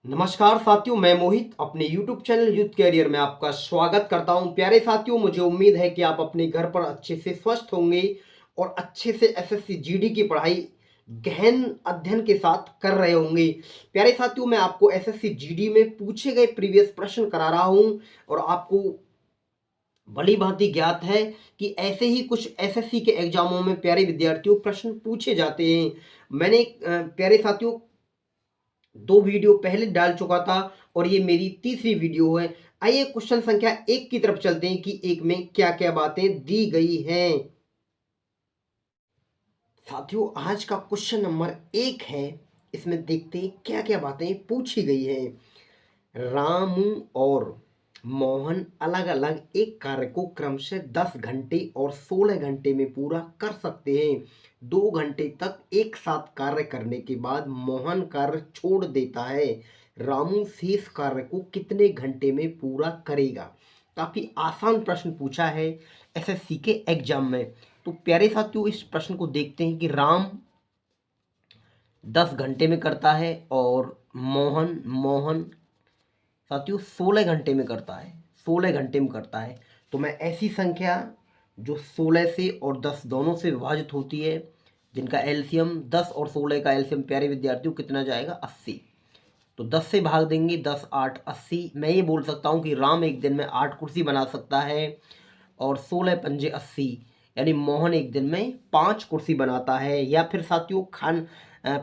नमस्कार साथियों, मैं मोहित अपने YouTube चैनल यूथ कैरियर में आपका स्वागत करता हूं। प्यारे साथियों, मुझे उम्मीद है कि आप अपने घर पर अच्छे से स्वस्थ होंगे और अच्छे से एसएससी जीडी की पढ़ाई गहन अध्ययन के साथ कर रहे होंगे। प्यारे साथियों, मैं आपको एसएससी जीडी में पूछे गए प्रीवियस प्रश्न करा रहा हूं और आपको भली भांति ज्ञात है कि ऐसे ही कुछ एसएससी के एग्जामों में प्यारे विद्यार्थियों प्रश्न पूछे जाते हैं। मैंने प्यारे साथियों 2 वीडियो पहले डाल चुका था और ये मेरी तीसरी वीडियो है। आइए क्वेश्चन संख्या 1 की तरफ चलते हैं कि 1 में क्या-क्या बातें दी गई हैं। साथियों, आज का क्वेश्चन नंबर 1 है। इसमें देखते हैं क्या-क्या बातें पूछी गई हैं। रामू और मोहन अलग-अलग एक कार्य को क्रमशः 10 घंटे और 16 घंटे में पूरा कर सकते हैं। 2 घंटे तक एक साथ कार्य करने के बाद मोहन कार्य छोड़ देता है। रामू शेष कार्य को कितने घंटे में पूरा करेगा? काफ़ी आसान प्रश्न पूछा है एसएससी के एग्जाम में। तो प्यारे साथियों, इस प्रश्न को देखते हैं कि राम 10 घंटे में करता है और मोहन साथियों 16 घंटे में करता है। 16 घंटे में करता है। तो मैं ऐसी संख्या जो 16 से और 10 दोनों से विभाजित होती है, जिनका एलसीएम 10 और 16 का एलसीएम प्यारे विद्यार्थियों कितना जाएगा? 80। तो 10 से भाग देंगे, 10 8 80। मैं ये बोल सकता हूँ कि राम एक दिन में 8 कुर्सी बना सकता है और 16 पंजे 80, यानी मोहन एक दिन में 5 कुर्सी बनाता है। या फिर साथियों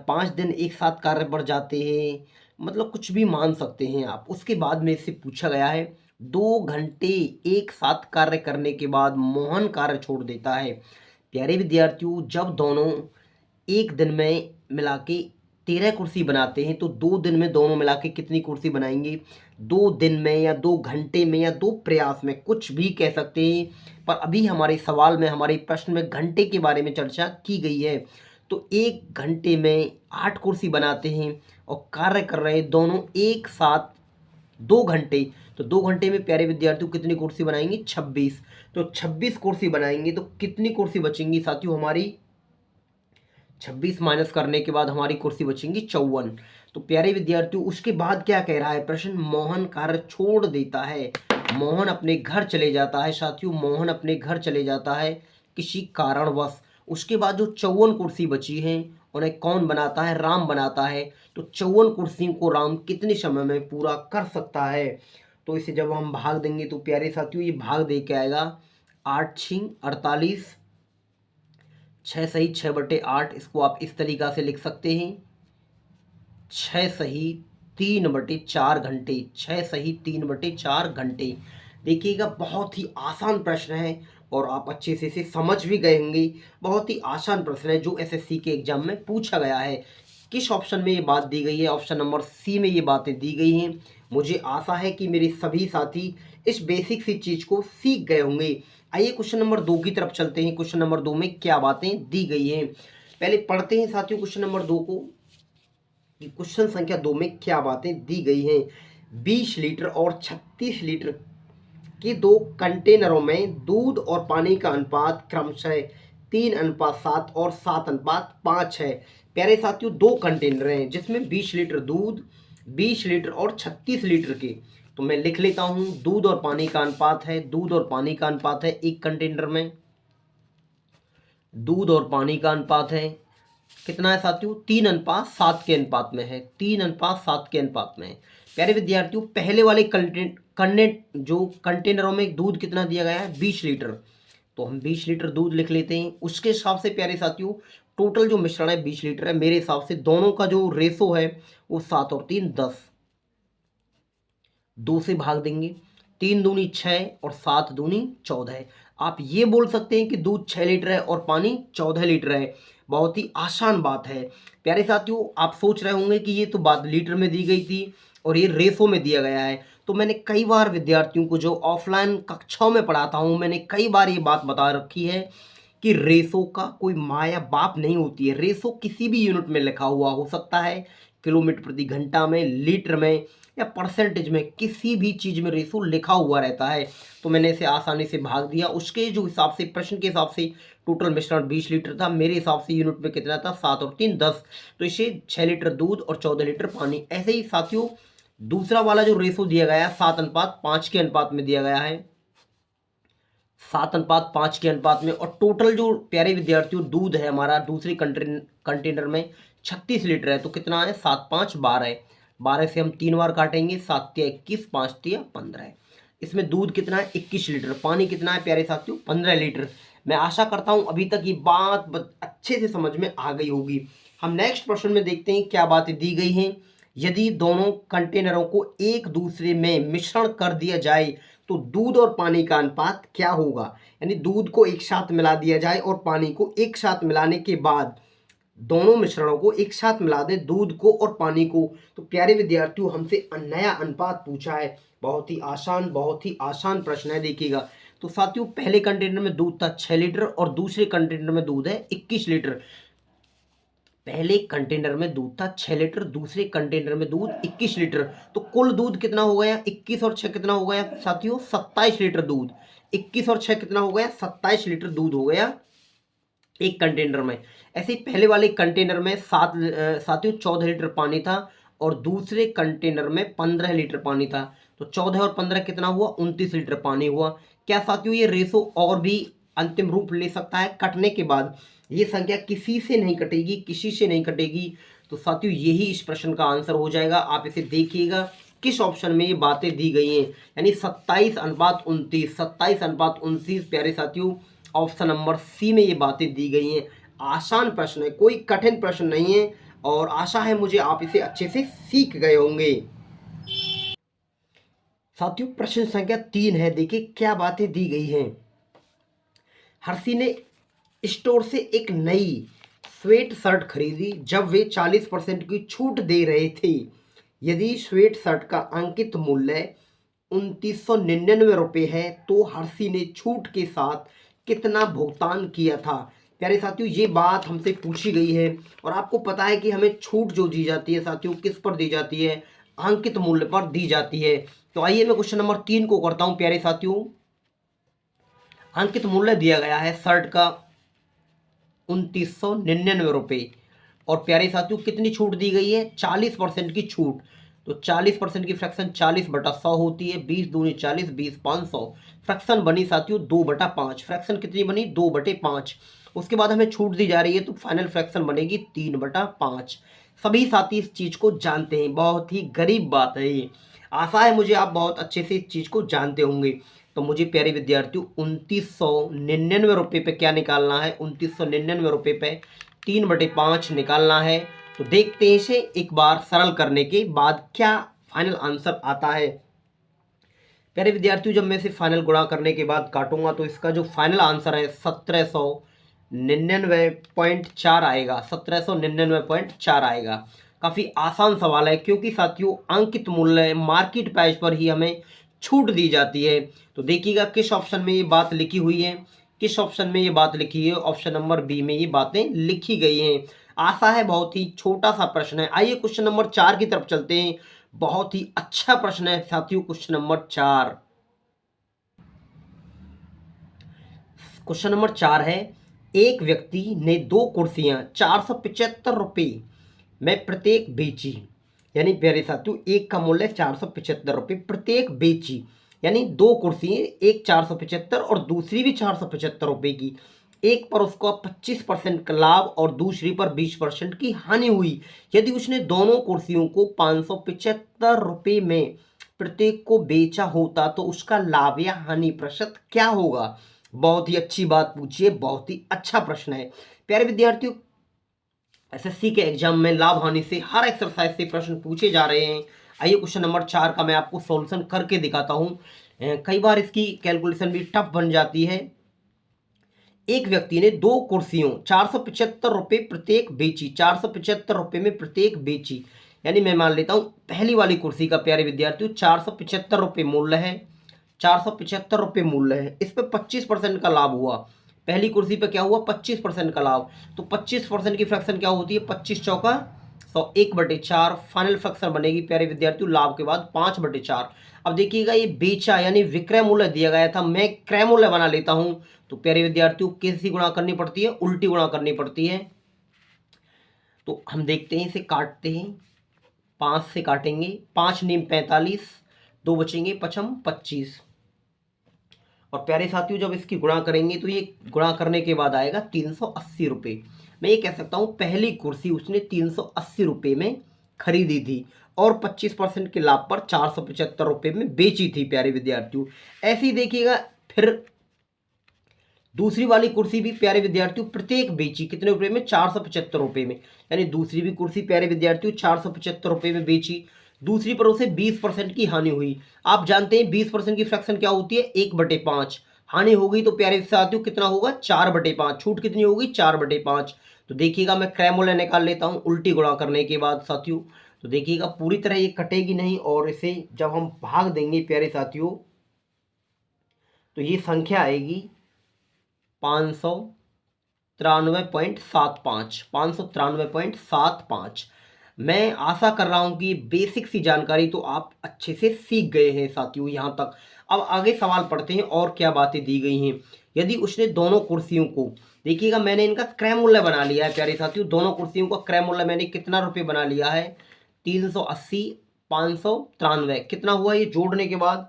5 दिन एक साथ कार्य पर जाते हैं, मतलब कुछ भी मान सकते हैं आप। उसके बाद में इससे पूछा गया है 2 घंटे एक साथ कार्य करने के बाद मोहन कार्य छोड़ देता है। प्यारे विद्यार्थियों, जब दोनों एक दिन में मिला के 13 कुर्सी बनाते हैं तो 2 दिन में दोनों मिला के कितनी कुर्सी बनाएंगे? 2 दिन में या 2 घंटे में या 2 प्रयास में, कुछ भी कह सकते हैं। पर अभी हमारे सवाल में, हमारे प्रश्न में घंटे के बारे में चर्चा की गई है। तो 1 घंटे में 8 कुर्सी बनाते हैं और कार्य कर रहे हैं दोनों एक साथ 2 घंटे। तो 2 घंटे में प्यारे विद्यार्थियों कितनी कुर्सी बनाएंगे? 26। तो 26 कुर्सी बनाएंगे तो कितनी कुर्सी बचेंगी साथियों हमारी? 26 माइनस करने के बाद हमारी कुर्सी बचेंगी 54। तो प्यारे विद्यार्थियों, उसके बाद क्या कह रहा है प्रश्न? मोहन कार्य छोड़ देता है। मोहन अपने घर चले जाता है साथियों, मोहन अपने घर चले जाता है किसी कारणवश। उसके बाद जो 54 कुर्सी बची हैं उन्हें कौन बनाता है? राम बनाता है। तो 54 कुर्सियों को राम कितने समय में पूरा कर सकता है? तो इसे जब हम भाग देंगे तो प्यारे साथियों ये भाग दे के आएगा 8 6 48, 6 सही 6/8। इसको आप इस तरीक़ा से लिख सकते हैं, 6 सही 3/4 घंटे। 6 सही 3/4 घंटे। देखिएगा, बहुत ही आसान प्रश्न है और आप अच्छे से इसे समझ भी गए होंगे। बहुत ही आसान प्रश्न है जो एसएससी के एग्जाम में पूछा गया है। किस ऑप्शन में ये बात दी गई है? ऑप्शन नंबर सी में ये बातें दी गई हैं। मुझे आशा है कि मेरे सभी साथी इस बेसिक सी चीज़ को सीख गए होंगे। आइए क्वेश्चन नंबर 2 की तरफ चलते हैं। क्वेश्चन नंबर 2 में क्या बातें दी गई हैं, पहले पढ़ते हैं साथियों क्वेश्चन नंबर 2 को, कि क्वेश्चन संख्या 2 में क्या बातें दी गई हैं। 20 लीटर और 36 लीटर के 2 कंटेनरों में दूध और पानी का अनुपात क्रमशः 3:7 और 7:5 है। प्यारे साथियों, 2 कंटेनर हैं जिसमें 20 लीटर दूध, 20 लीटर और 36 लीटर के। तो मैं लिख लेता हूं, दूध और पानी का अनुपात है, दूध और पानी का अनुपात है एक कंटेनर में, दूध और पानी का अनुपात है कितना है साथियों? 3:7 के अनुपात में है, 3:7 के अनुपात में है। प्यारे विद्यार्थियों, पहले वाले कंटेनरों में दूध कितना दिया गया है? 20 लीटर। तो हम 20 लीटर दूध लिख लेते हैं। उसके हिसाब से प्यारे साथियों टोटल जो मिश्रण है 20 लीटर है। मेरे हिसाब से दोनों का जो रेशो है वो 7 और 3 10, 2 से भाग देंगे, 3 दूनी 6 और 7 दूनी 14 है। आप ये बोल सकते हैं कि दूध 6 लीटर है और पानी 14 लीटर है। बहुत ही आसान बात है। प्यारे साथियों, आप सोच रहे होंगे कि ये तो बात लीटर में दी गई थी और ये रेशो में दिया गया है। तो मैंने कई बार विद्यार्थियों को जो ऑफलाइन कक्षाओं में पढ़ाता हूँ, मैंने कई बार ये बात बता रखी है कि रेशो का कोई माँ या बाप नहीं होती है। रेशो किसी भी यूनिट में लिखा हुआ हो सकता है, किलोमीटर प्रति घंटा में, लीटर में या परसेंटेज में, किसी भी चीज़ में रेशो लिखा हुआ रहता है। तो मैंने इसे आसानी से भाग दिया। उसके जो हिसाब से, प्रश्न के हिसाब से टोटल मिश्रण 20 लीटर था, मेरे हिसाब से यूनिट में कितना था? 7 और 3 10। तो इसे 6 लीटर दूध और 14 लीटर पानी। ऐसे ही साथियों दूसरा वाला जो रेशो दिया गया है 7:5 के अनुपात में दिया गया है, 7:5 के अनुपात में। और टोटल जो प्यारे विद्यार्थियों दूध है हमारा दूसरी कंटेनर में 36 लीटर है। तो कितना है, 7×5 12, 12 से हम 3 बार काटेंगे, 7 या 21, 5 या 15 है। इसमें दूध कितना है, 21 लीटर। पानी कितना है प्यारे साथियों, 15 लीटर। मैं आशा करता हूं अभी तक ये बात अच्छे से समझ में आ गई होगी। हम नेक्स्ट प्रश्न में देखते हैं क्या बातें दी गई हैं। यदि दोनों कंटेनरों को एक दूसरे में मिश्रण कर दिया जाए तो दूध और पानी का अनुपात क्या होगा। यानी दूध को एक साथ मिला दिया जाए और पानी को एक साथ मिलाने के बाद दोनों मिश्रणों को एक साथ मिला दें, दूध को और पानी को। तो प्यारे विद्यार्थियों हमसे नया अनुपात पूछा है। बहुत ही आसान प्रश्न है, देखिएगा। तो साथियों पहले कंटेनर में दूध था 6 लीटर और दूसरे कंटेनर में दूध है 21 लीटर। पहले कंटेनर में दूध था 6 लीटर, दूसरे कंटेनर में दूध 21 लीटर। तो कुल दूध कितना हो गया, 21 और 6 कितना हो गया साथियों, 27 लीटर दूध। 21 और 6 कितना हो गया, 27 लीटर दूध हो गया एक कंटेनर में। ऐसे ही पहले वाले कंटेनर में साथियों 14 लीटर पानी था और दूसरे कंटेनर में 15 लीटर पानी था। तो 14 और 15 कितना हुआ, 29 लीटर पानी हुआ। क्या साथियों ये रेशो और भी अंतिम रूप ले सकता है कटने के बाद। ये संख्या किसी से नहीं कटेगी, किसी से नहीं कटेगी। तो साथियों यही इस प्रश्न का आंसर हो जाएगा। आप इसे देखिएगा किस ऑप्शन में ये बातें दी गई हैं, यानी 27:29, 27:29 प्यारे साथियों ऑप्शन नंबर सी में ये बातें दी गई हैं। आसान प्रश्न है, कोई कठिन प्रश्न नहीं है और आशा है मुझे आप इसे अच्छे से सीख गए होंगे। साथियों प्रश्न संख्या 3 है, देखिए क्या बातें दी गई हैं। हर्षी ने स्टोर से एक नई स्वेट शर्ट खरीदी जब वे 40% की छूट दे रहे थे। यदि स्वेट शर्ट का अंकित मूल्य 2999 रुपये है तो हर्षी ने छूट के साथ कितना भुगतान किया था। प्यारे साथियों ये बात हमसे पूछी गई है और आपको पता है कि हमें छूट जो दी जाती है साथियों किस पर दी जाती है, अंकित मूल्य पर दी जाती है। तो आइए मैं क्वेश्चन नंबर 3 को करता हूं प्यारे साथियों। अंकित मूल्य दिया गया है शर्ट का 2999 रुपये और प्यारे साथियों कितनी छूट दी गई है, 40% की छूट। तो 40% की फ्रैक्शन 40/100 होती है, 20 दूनी 40, 20 500। फ्रैक्शन बनी साथियों 2/5। फ्रैक्शन कितनी बनी, 2/5। उसके बाद हमें छूट दी जा रही है तो फाइनल फ्रैक्शन बनेगी 3/5। सभी साथी इस चीज को जानते हैं, बहुत ही गरीब बात है ये। आशा है मुझे आप बहुत अच्छे से इस चीज को जानते होंगे। तो मुझे प्यारे विद्यार्थियों 2999 रुपये पे क्या निकालना है, 2999 रुपये पे 3/5 निकालना है। तो देखते हैं इसे एक बार सरल करने के बाद क्या फाइनल आंसर आता है। प्यारे विद्यार्थियों जब मैं इसे फाइनल गुणा करने के बाद काटूंगा तो इसका जो फाइनल आंसर है 1799.4 आएगा, 1799.4 आएगा। काफ़ी आसान सवाल है क्योंकि साथियों अंकित मूल्य मार्केट प्राइस पर ही हमें छूट दी जाती है। तो देखिएगा किस ऑप्शन में ये बात लिखी हुई है, किस ऑप्शन में ये बात लिखी है, ऑप्शन नंबर बी में ये बातें लिखी गई हैं। आशा है बहुत ही छोटा सा प्रश्न है। आइए क्वेश्चन नंबर 4 की तरफ चलते हैं। बहुत ही अच्छा प्रश्न है साथियों क्वेश्चन नंबर 4। क्वेश्चन नंबर 4 है, एक व्यक्ति ने 2 कुर्सियां 475 रुपये में प्रत्येक बेची। यानी प्यारे साथियों एक का मूल्य 475 रुपये, प्रत्येक बेची। यानी 2 कुर्सी, एक 475 और दूसरी भी 475 रुपये की। एक पर उसको 25% का लाभ और दूसरी पर 20% की हानि हुई। यदि उसने दोनों कुर्सियों को 575 रुपये में प्रत्येक को बेचा होता तो उसका लाभ या हानि प्रतिशत क्या होगा। बहुत ही अच्छी बात पूछिए, बहुत ही अच्छा प्रश्न है। प्यारे विद्यार्थियों एसएससी के एग्जाम में लाभ हानि से हर एक्सरसाइज से प्रश्न पूछे जा रहे हैं। आइए क्वेश्चन नंबर 4 का मैं आपको सॉल्यूशन करके दिखाता हूं। कई बार इसकी कैलकुलेशन भी टफ बन जाती है। एक व्यक्ति ने 2 कुर्सियों 475 रुपये प्रत्येक बेची, 475 रुपये में प्रत्येक बेची। यानी मैं मान लेता हूं पहली वाली कुर्सी का प्यारे विद्यार्थियों 475 रुपये मूल्य है, 475 रुपये मूल्य है। इस पर 25% का लाभ हुआ। पहली कुर्सी पे क्या हुआ, 25% का लाभ। तो 25% की फ्रैक्शन क्या होती है, 25 चौका 100, 1/4 फाइनल फ्रैक्शन बनेगी प्यारे विद्यार्थियों लाभ के बाद 5/4। अब देखिएगा ये बेचा यानी विक्रय मूल्य दिया गया था, मैं क्रय मूल्य बना लेता हूं। तो प्यारे विद्यार्थियों कैसी गुणा करनी पड़ती है, उल्टी गुणा करनी पड़ती है। तो हम देखते हैं इसे काटते हैं। 5 से काटेंगे, 5 नीम 45, 2 बचेंगे, पचम 25। और प्यारे साथियों जब इसकी गुणा करेंगे तो ये गुणा करने के बाद आएगा 380 रुपये। मैं ये कह सकता हूँ पहली कुर्सी उसने 380 रुपये में खरीदी थी और 25% के लाभ पर 475 रुपये में बेची थी। प्यारे विद्यार्थियों ऐसे ही देखिएगा, फिर दूसरी वाली कुर्सी भी प्यारे विद्यार्थियों प्रत्येक बेची कितने रुपए में, 475 रुपये में। यानी दूसरी भी कुर्सी प्यारे विद्यार्थियों 475 रुपये में बेची। दूसरी पर उसे 20% की हानि हुई। आप जानते हैं 20% की फ्रैक्शन क्या होती है, 1/5। हानि हो गई तो प्यारे साथियों कितना होगा, 4/5। छूट कितनी होगी, 4/5। तो देखिएगा मैं क्रयमूल्य निकाल लेता हूँ उल्टी गुणा करने के बाद साथियों। तो देखिएगा पूरी तरह ये कटेगी नहीं और इसे जब हम भाग देंगे प्यारे साथियों तो ये संख्या आएगी 593.75, 593.75। मैं आशा कर रहा हूं कि बेसिक सी जानकारी तो आप अच्छे से सीख गए हैं साथियों यहां तक। अब आगे सवाल पढ़ते हैं और क्या बातें दी गई हैं। यदि उसने दोनों कुर्सियों को, देखिएगा मैंने इनका क्रय मूल्य बना लिया है प्यारे साथियों, दोनों कुर्सियों का क्रय मूल्य मैंने कितना रुपये बना लिया है, 380, 593। कितना हुआ ये जोड़ने के बाद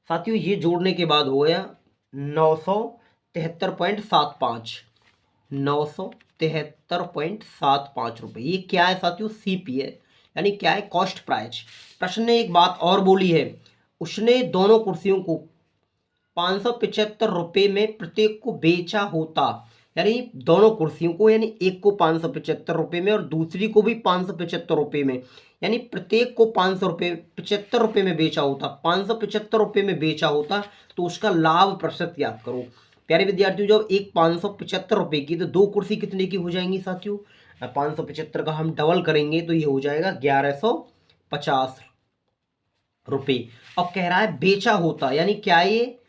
साथियों, ये जोड़ने के बाद हो गया 973.75, 973.75 रुपये। ये क्या है साथियों, सीपी है, यानी क्या है, कॉस्ट प्राइस। प्रश्न ने एक बात और बोली है, उसने दोनों कुर्सियों को 575 रुपये में प्रत्येक को बेचा होता। यानी दोनों कुर्सियों को, यानी एक को 575 रुपये में और दूसरी को भी 575 रुपये में, यानी प्रत्येक को 575 रुपये में बेचा होता, 575 रुपये में बेचा होता तो उसका लाभ प्रतिशत याद करो। प्यारे विद्यार्थियों जब एक 575 रुपये की तो दो कुर्सी कितने की हो जाएंगी साथियों, 575 का हम डबल करेंगे तो ये हो जाएगा 1150 रुपये। अब कह रहा है बेचा होता, यानी क्या ये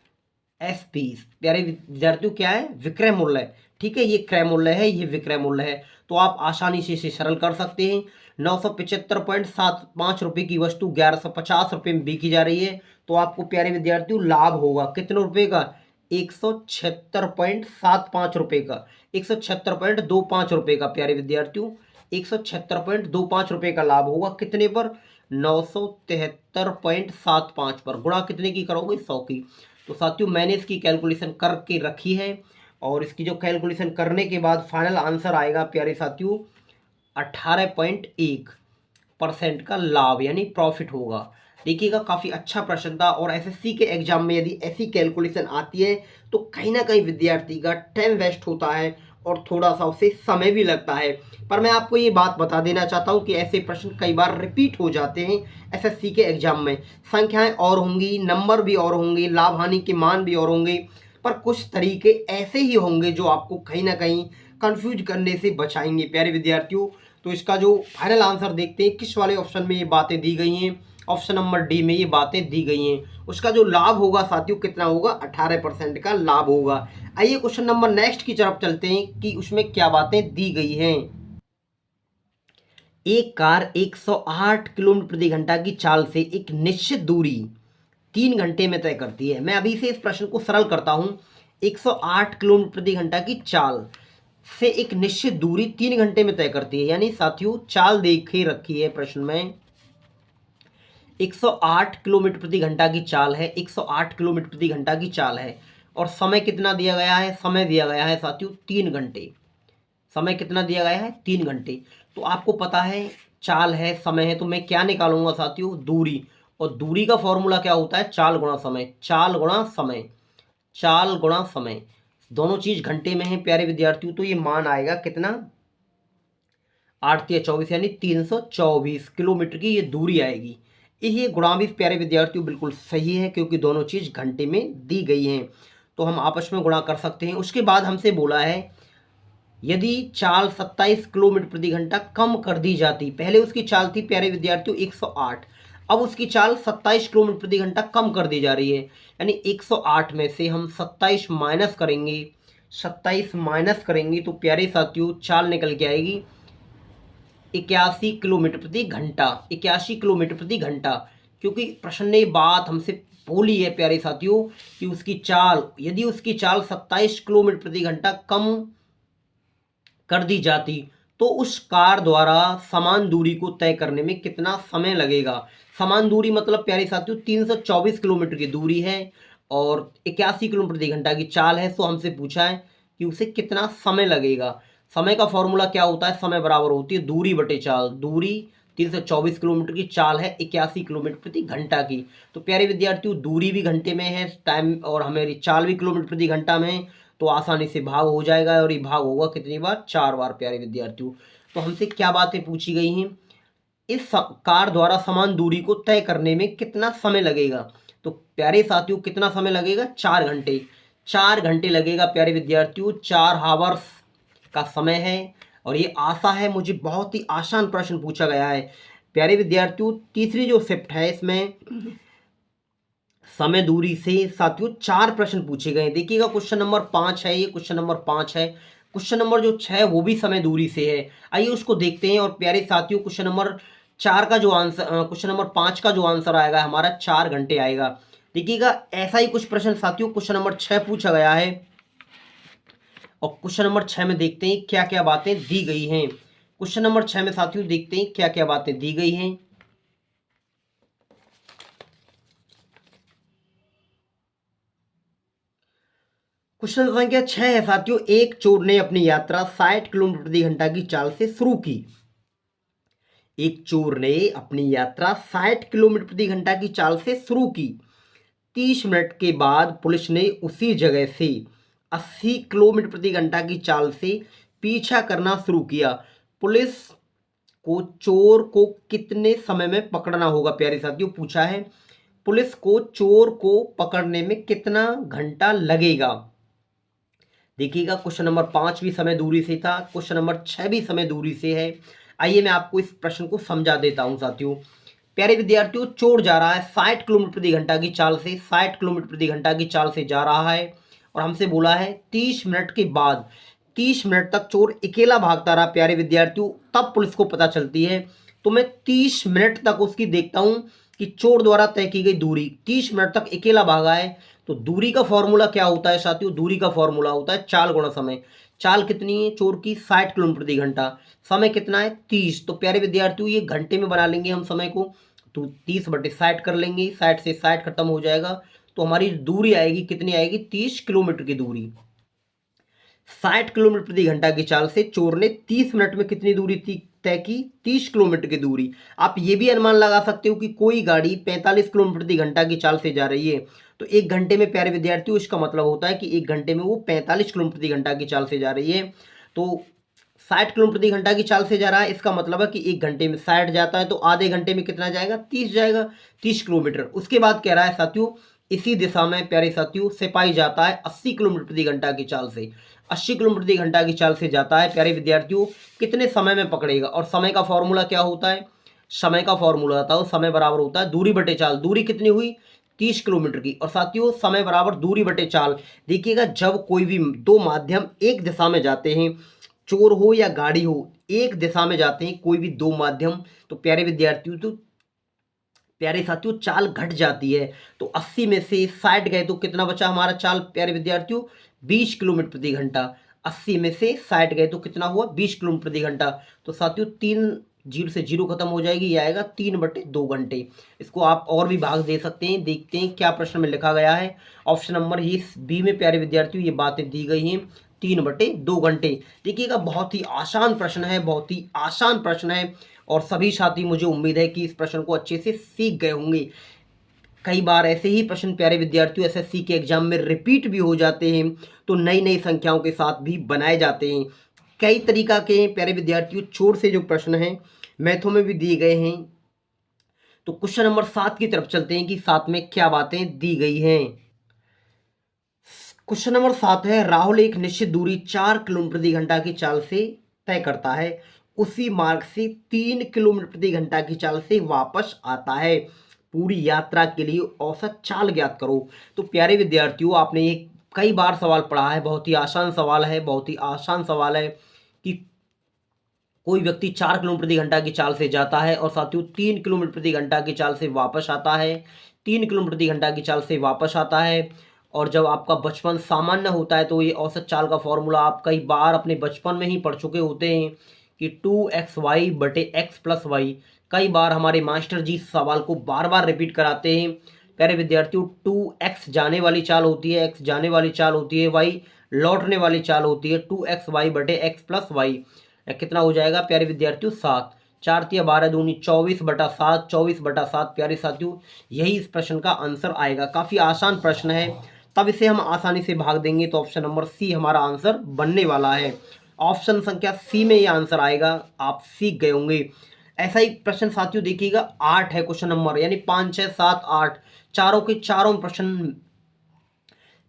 एसपी, प्यारे विद्यार्थियों क्या है, विक्रय मूल्य है। ठीक है, ये क्रय मूल्य है, ये विक्रय मूल्य है। तो आप आसानी से इसे सरल कर सकते हैं। 975.75 रुपये की वस्तु 1150 रुपये में बिकी जा रही है तो आपको प्यारे विद्यार्थियों लाभ होगा कितने रुपए का, 176.75 रुपये का, 176.25 रुपये का। प्यारे विद्यार्थियों 176.25 रुपये का लाभ होगा कितने पर, 973.75 पर। गुणा कितने की करोगे, 100 की। तो साथियों मैंने इसकी कैलकुलेशन करके रखी है और इसकी जो कैलकुलेशन करने के बाद फाइनल आंसर आएगा प्यारे साथियों 18.1% का लाभ यानी प्रॉफिट होगा। देखिएगा काफ़ी अच्छा प्रश्न था और एसएससी के एग्जाम में यदि ऐसी कैलकुलेशन आती है तो कहीं ना कहीं विद्यार्थी का टाइम वेस्ट होता है और थोड़ा सा उसे समय भी लगता है। पर मैं आपको ये बात बता देना चाहता हूँ कि ऐसे प्रश्न कई बार रिपीट हो जाते हैं एसएससी के एग्जाम में। संख्याएं और होंगी, नंबर भी और होंगे, लाभ हानि के मान भी और होंगे, पर कुछ तरीके ऐसे ही होंगे जो आपको कहीं ना कहीं कंफ्यूज करने से बचाएंगे प्यारे विद्यार्थियों। तो इसका जो फाइनल आंसर देखते हैं किस वाले ऑप्शन में ये बातें दी गई हैं, ऑप्शन नंबर डी में ये बातें दी गई हैं। उसका जो लाभ होगा साथियों कितना होगा, 18% का लाभ होगा। आइए क्वेश्चन नंबर नेक्स्ट की तरफ चलते हैं कि उसमें क्या बातें दी गई हैं। एक कार 108 किलोमीटर प्रति घंटा की चाल से एक निश्चित दूरी 3 घंटे में तय करती है। मैं अभी से इस प्रश्न को सरल करता हूं। 108 किलोमीटर प्रति घंटा की चाल से एक निश्चित दूरी 3 घंटे में तय करती है। यानी साथियों चाल देखे रखी है प्रश्न में, 108 किलोमीटर प्रति घंटा की चाल है, 108 किलोमीटर प्रति घंटा की चाल है और समय कितना दिया गया है, समय दिया गया है साथियों 3 घंटे। समय कितना दिया गया है, 3 घंटे। तो आपको पता है चाल है, समय है, तो मैं क्या निकालूंगा साथियों, दूरी। और दूरी का फॉर्मूला क्या होता है, चाल गुणा समय, चाल गुणा समय, चाल गुणा समय। दोनों चीज घंटे में है प्यारे विद्यार्थियों, तो ये मान आएगा कितना, 8 या 24 यानी 324 किलोमीटर की ये दूरी आएगी। ये गुणा भी प्यारे विद्यार्थियों बिल्कुल सही है क्योंकि दोनों चीज घंटे में दी गई हैं तो हम आपस में गुणा कर सकते हैं। उसके बाद हमसे बोला है यदि चाल 27 किलोमीटर प्रति घंटा कम कर दी जाती, पहले उसकी चाल थी प्यारे विद्यार्थियों 108, अब उसकी चाल 27 किलोमीटर प्रति घंटा कम कर दी जा रही है। यानी 108 में से हम 27 माइनस करेंगे, 27 माइनस करेंगे तो प्यारे साथियों चाल निकल के आएगी 81 किलोमीटर प्रति घंटा, 81 किलोमीटर प्रति घंटा। क्योंकि प्रश्न ने बात हमसे बोली है प्यारे साथियों कि उसकी चाल, यदि उसकी चाल 27 किलोमीटर प्रति घंटा कम कर दी जाती तो उस कार द्वारा समान दूरी को तय करने में कितना समय लगेगा। समान दूरी मतलब प्यारे साथियों 324 किलोमीटर की दूरी है और 81 किलोमीटर प्रति घंटा की चाल है। सो हमसे पूछा है कि उसे कितना समय लगेगा। समय का फॉर्मूला क्या होता है, समय बराबर होती है दूरी बटे चाल। दूरी 324 किलोमीटर की, चाल है 81 किलोमीटर प्रति घंटा की। तो प्यारे विद्यार्थियों दूरी भी घंटे में है, टाइम और हमारी चाल भी किलोमीटर प्रति घंटा में है, तो आसानी से भाग हो जाएगा। और ये भाग होगा कितनी बार, 4 बार प्यारे विद्यार्थियों। तो हमसे क्या बातें पूछी गई हैं, इस कार द्वारा समान दूरी को तय करने में कितना समय लगेगा। तो प्यारे साथियों कितना समय लगेगा, 4 घंटे। 4 घंटे लगेगा प्यारे विद्यार्थियों, 4 हावर्स का समय है। और ये आशा है मुझे बहुत ही आसान प्रश्न पूछा गया है प्यारे विद्यार्थियों। तीसरी जो शिफ्ट है इसमें समय दूरी से साथियों 4 प्रश्न पूछे गए। देखिएगा क्वेश्चन नंबर 5 है, ये क्वेश्चन नंबर 5 है। क्वेश्चन नंबर जो 6 वो भी समय दूरी से है। आइए उसको देखते हैं। और प्यारे साथियों क्वेश्चन नंबर 4 का जो आंसर, क्वेश्चन नंबर 5 का जो आंसर आएगा हमारा 4 घंटे आएगा। देखिएगा ऐसा ही कुछ प्रश्न साथियों क्वेश्चन नंबर 6 पूछा गया है। और क्वेश्चन नंबर 6 में देखते हैं क्या क्या बातें दी गई हैं। क्वेश्चन नंबर 6 में साथियों देखते हैं क्या क्या बातें दी गई हैं। क्वेश्चन संख्या 6 है साथियों, एक चोर ने अपनी यात्रा 60 किलोमीटर प्रति घंटा की चाल से शुरू की। एक चोर ने अपनी यात्रा 60 किलोमीटर प्रति घंटा की चाल से शुरू की। 30 मिनट के बाद पुलिस ने उसी जगह से 80 किलोमीटर प्रति घंटा की चाल से पीछा करना शुरू किया। पुलिस को चोर को कितने समय में पकड़ना होगा प्यारे साथियों, पूछा है। पुलिस को चोर को पकड़ने में कितना घंटा लगेगा। देखिएगा क्वेश्चन नंबर 5 भी समय दूरी से था, क्वेश्चन नंबर 6 भी समय दूरी से है। आइए मैं आपको इस प्रश्न को समझा देता हूं साथियों। प्यारे विद्यार्थियों चोर जा रहा है 60 किलोमीटर प्रति घंटा की चाल से, 60 किलोमीटर प्रति घंटा की चाल से जा रहा है। और हमसे बोला है 30 मिनट के बाद, 30 मिनट तक चोर अकेला भागता रहा प्यारे विद्यार्थियों, तब पुलिस को पता चलती है। तो मैं 30 मिनट तक उसकी देखता हूं कि चोर द्वारा तय की गई दूरी, 30 मिनट तक अकेला भागा है। तो दूरी का फॉर्मूला क्या होता है साथियों, दूरी का फॉर्मूला होता है चाल गुणा समय। चाल कितनी है चोर की, 60 किलोमीटर प्रति घंटा। समय कितना है, 30। तो प्यारे विद्यार्थियों ये घंटे में बना लेंगे हम समय को, तो 30 बटे 60 कर लेंगे, 60 से 60 खत्म हो जाएगा। तो हमारी दूरी आएगी कितनी आएगी, 30 किलोमीटर की दूरी। 60 किलोमीटर प्रति घंटा की चाल से चोर ने 30 मिनट में कितनी दूरी तय की, 30 किलोमीटर की दूरी। आप ये भी अनुमान लगा सकते हो कि कोई गाड़ी 45 किलोमीटर प्रति घंटा की चाल से जा रही है, तो 1 घंटे में प्यारे विद्यार्थियों इसका मतलब होता है कि 1 घंटे में वो 45 किलोमीटर प्रति घंटा की चाल से जा रही है। तो 60 किलोमीटर प्रति घंटा की चाल से जा रहा है, इसका मतलब है कि 1 घंटे में 60 जाता है, तो आधे घंटे में कितना जाएगा, 30 जाएगा, 30 किलोमीटर। उसके बाद कह रहा है साथियों इसी दिशा में प्यारे साथियों सिपाही जाता है 80 किलोमीटर प्रति घंटा की चाल से, 80 किलोमीटर प्रति घंटा की चाल से जाता है प्यारे विद्यार्थियों, कितने समय में पकड़ेगा। और समय का फॉर्मूला क्या होता है, समय का फॉर्मूला होता है समय बराबर होता है दूरी बटे चाल। दूरी कितनी हुई, 30 किलोमीटर की। और साथियों समय बराबर दूरी बटे चाल। देखिएगा जब कोई भी दो माध्यम एक दिशा में जाते हैं, चोर हो या गाड़ी हो, एक दिशा में जाते हैं कोई भी दो माध्यम, तो प्यारे विद्यार्थियों तो प्यारे साथियों चाल घट जाती है। तो 80 में से 60 गए तो कितना बचा हमारा चाल प्यारे विद्यार्थियों, 20 किलोमीटर प्रति घंटा। 80 में से 60 गए तो कितना हुआ, 20 किलोमीटर प्रति घंटा। तो साथियों 3 जीरो से जीरो खत्म हो जाएगी, ये आएगा 3/2 घंटे। इसको आप और भी भाग दे सकते हैं। देखते हैं क्या प्रश्न में लिखा गया है। ऑप्शन नंबर ये बी में प्यारे विद्यार्थियों ये बातें दी गई हैं, 3/2 घंटे। देखिएगा बहुत ही आसान प्रश्न है, बहुत ही आसान प्रश्न है। और सभी साथी मुझे उम्मीद है कि इस प्रश्न को अच्छे से सीख गए होंगे। कई बार ऐसे ही प्रश्न प्यारे विद्यार्थियों एसएससी के एग्जाम में रिपीट भी हो जाते हैं, तो नई नई संख्याओं के साथ भी बनाए जाते हैं। कई तरीका के प्यारे विद्यार्थियों चोर से जो प्रश्न हैं मैथों में भी दिए गए हैं। तो क्वेश्चन नंबर 7 की तरफ चलते हैं कि 7 में क्या बातें दी गई हैं। क्वेश्चन नंबर 7 है, राहुल एक निश्चित दूरी 4 किलोमीटर प्रति घंटा की चाल से तय करता है, उसी मार्ग से 3 किलोमीटर प्रति घंटा की चाल से वापस आता है। पूरी यात्रा के लिए औसत चाल ज्ञात करो। तो प्यारे विद्यार्थियों आपने ये कई बार सवाल पढ़ा है, बहुत ही आसान सवाल है, बहुत ही आसान सवाल है कि कोई व्यक्ति 4 किलोमीटर प्रति घंटा की चाल से जाता है और साथियों 3 किलोमीटर प्रति घंटा की चाल से वापस आता है, 3 किलोमीटर प्रति घंटा की चाल से वापस आता है। और जब आपका बचपन सामान्य होता है तो ये औसत चाल का फॉर्मूला आप कई बार अपने बचपन में ही पढ़ चुके होते हैं कि 2xy बटे x प्लस वाई। कई बार हमारे मास्टर जी सवाल को बार बार रिपीट कराते हैं। प्यारे विद्यार्थियों, 2x जाने वाली चाल होती है, x जाने वाली चाल होती है, y लौटने वाली चाल होती है। 2xy बटे x प्लस वाई कितना हो जाएगा प्यारे विद्यार्थियों? 7। 4 तिया 12 दूनी 24/7, 24/7 प्यारे साथियों, यही इस प्रश्न का आंसर आएगा। काफ़ी आसान प्रश्न है, तब इसे हम आसानी से भाग देंगे तो ऑप्शन नंबर सी हमारा आंसर बनने वाला है। ऑप्शन संख्या सी में ये आंसर आएगा, आप सीख गए होंगे। ऐसा ही प्रश्न साथियों देखिएगा, 8 है क्वेश्चन नंबर, यानी 5, 6, 7, 8 चारों के चारों प्रश्न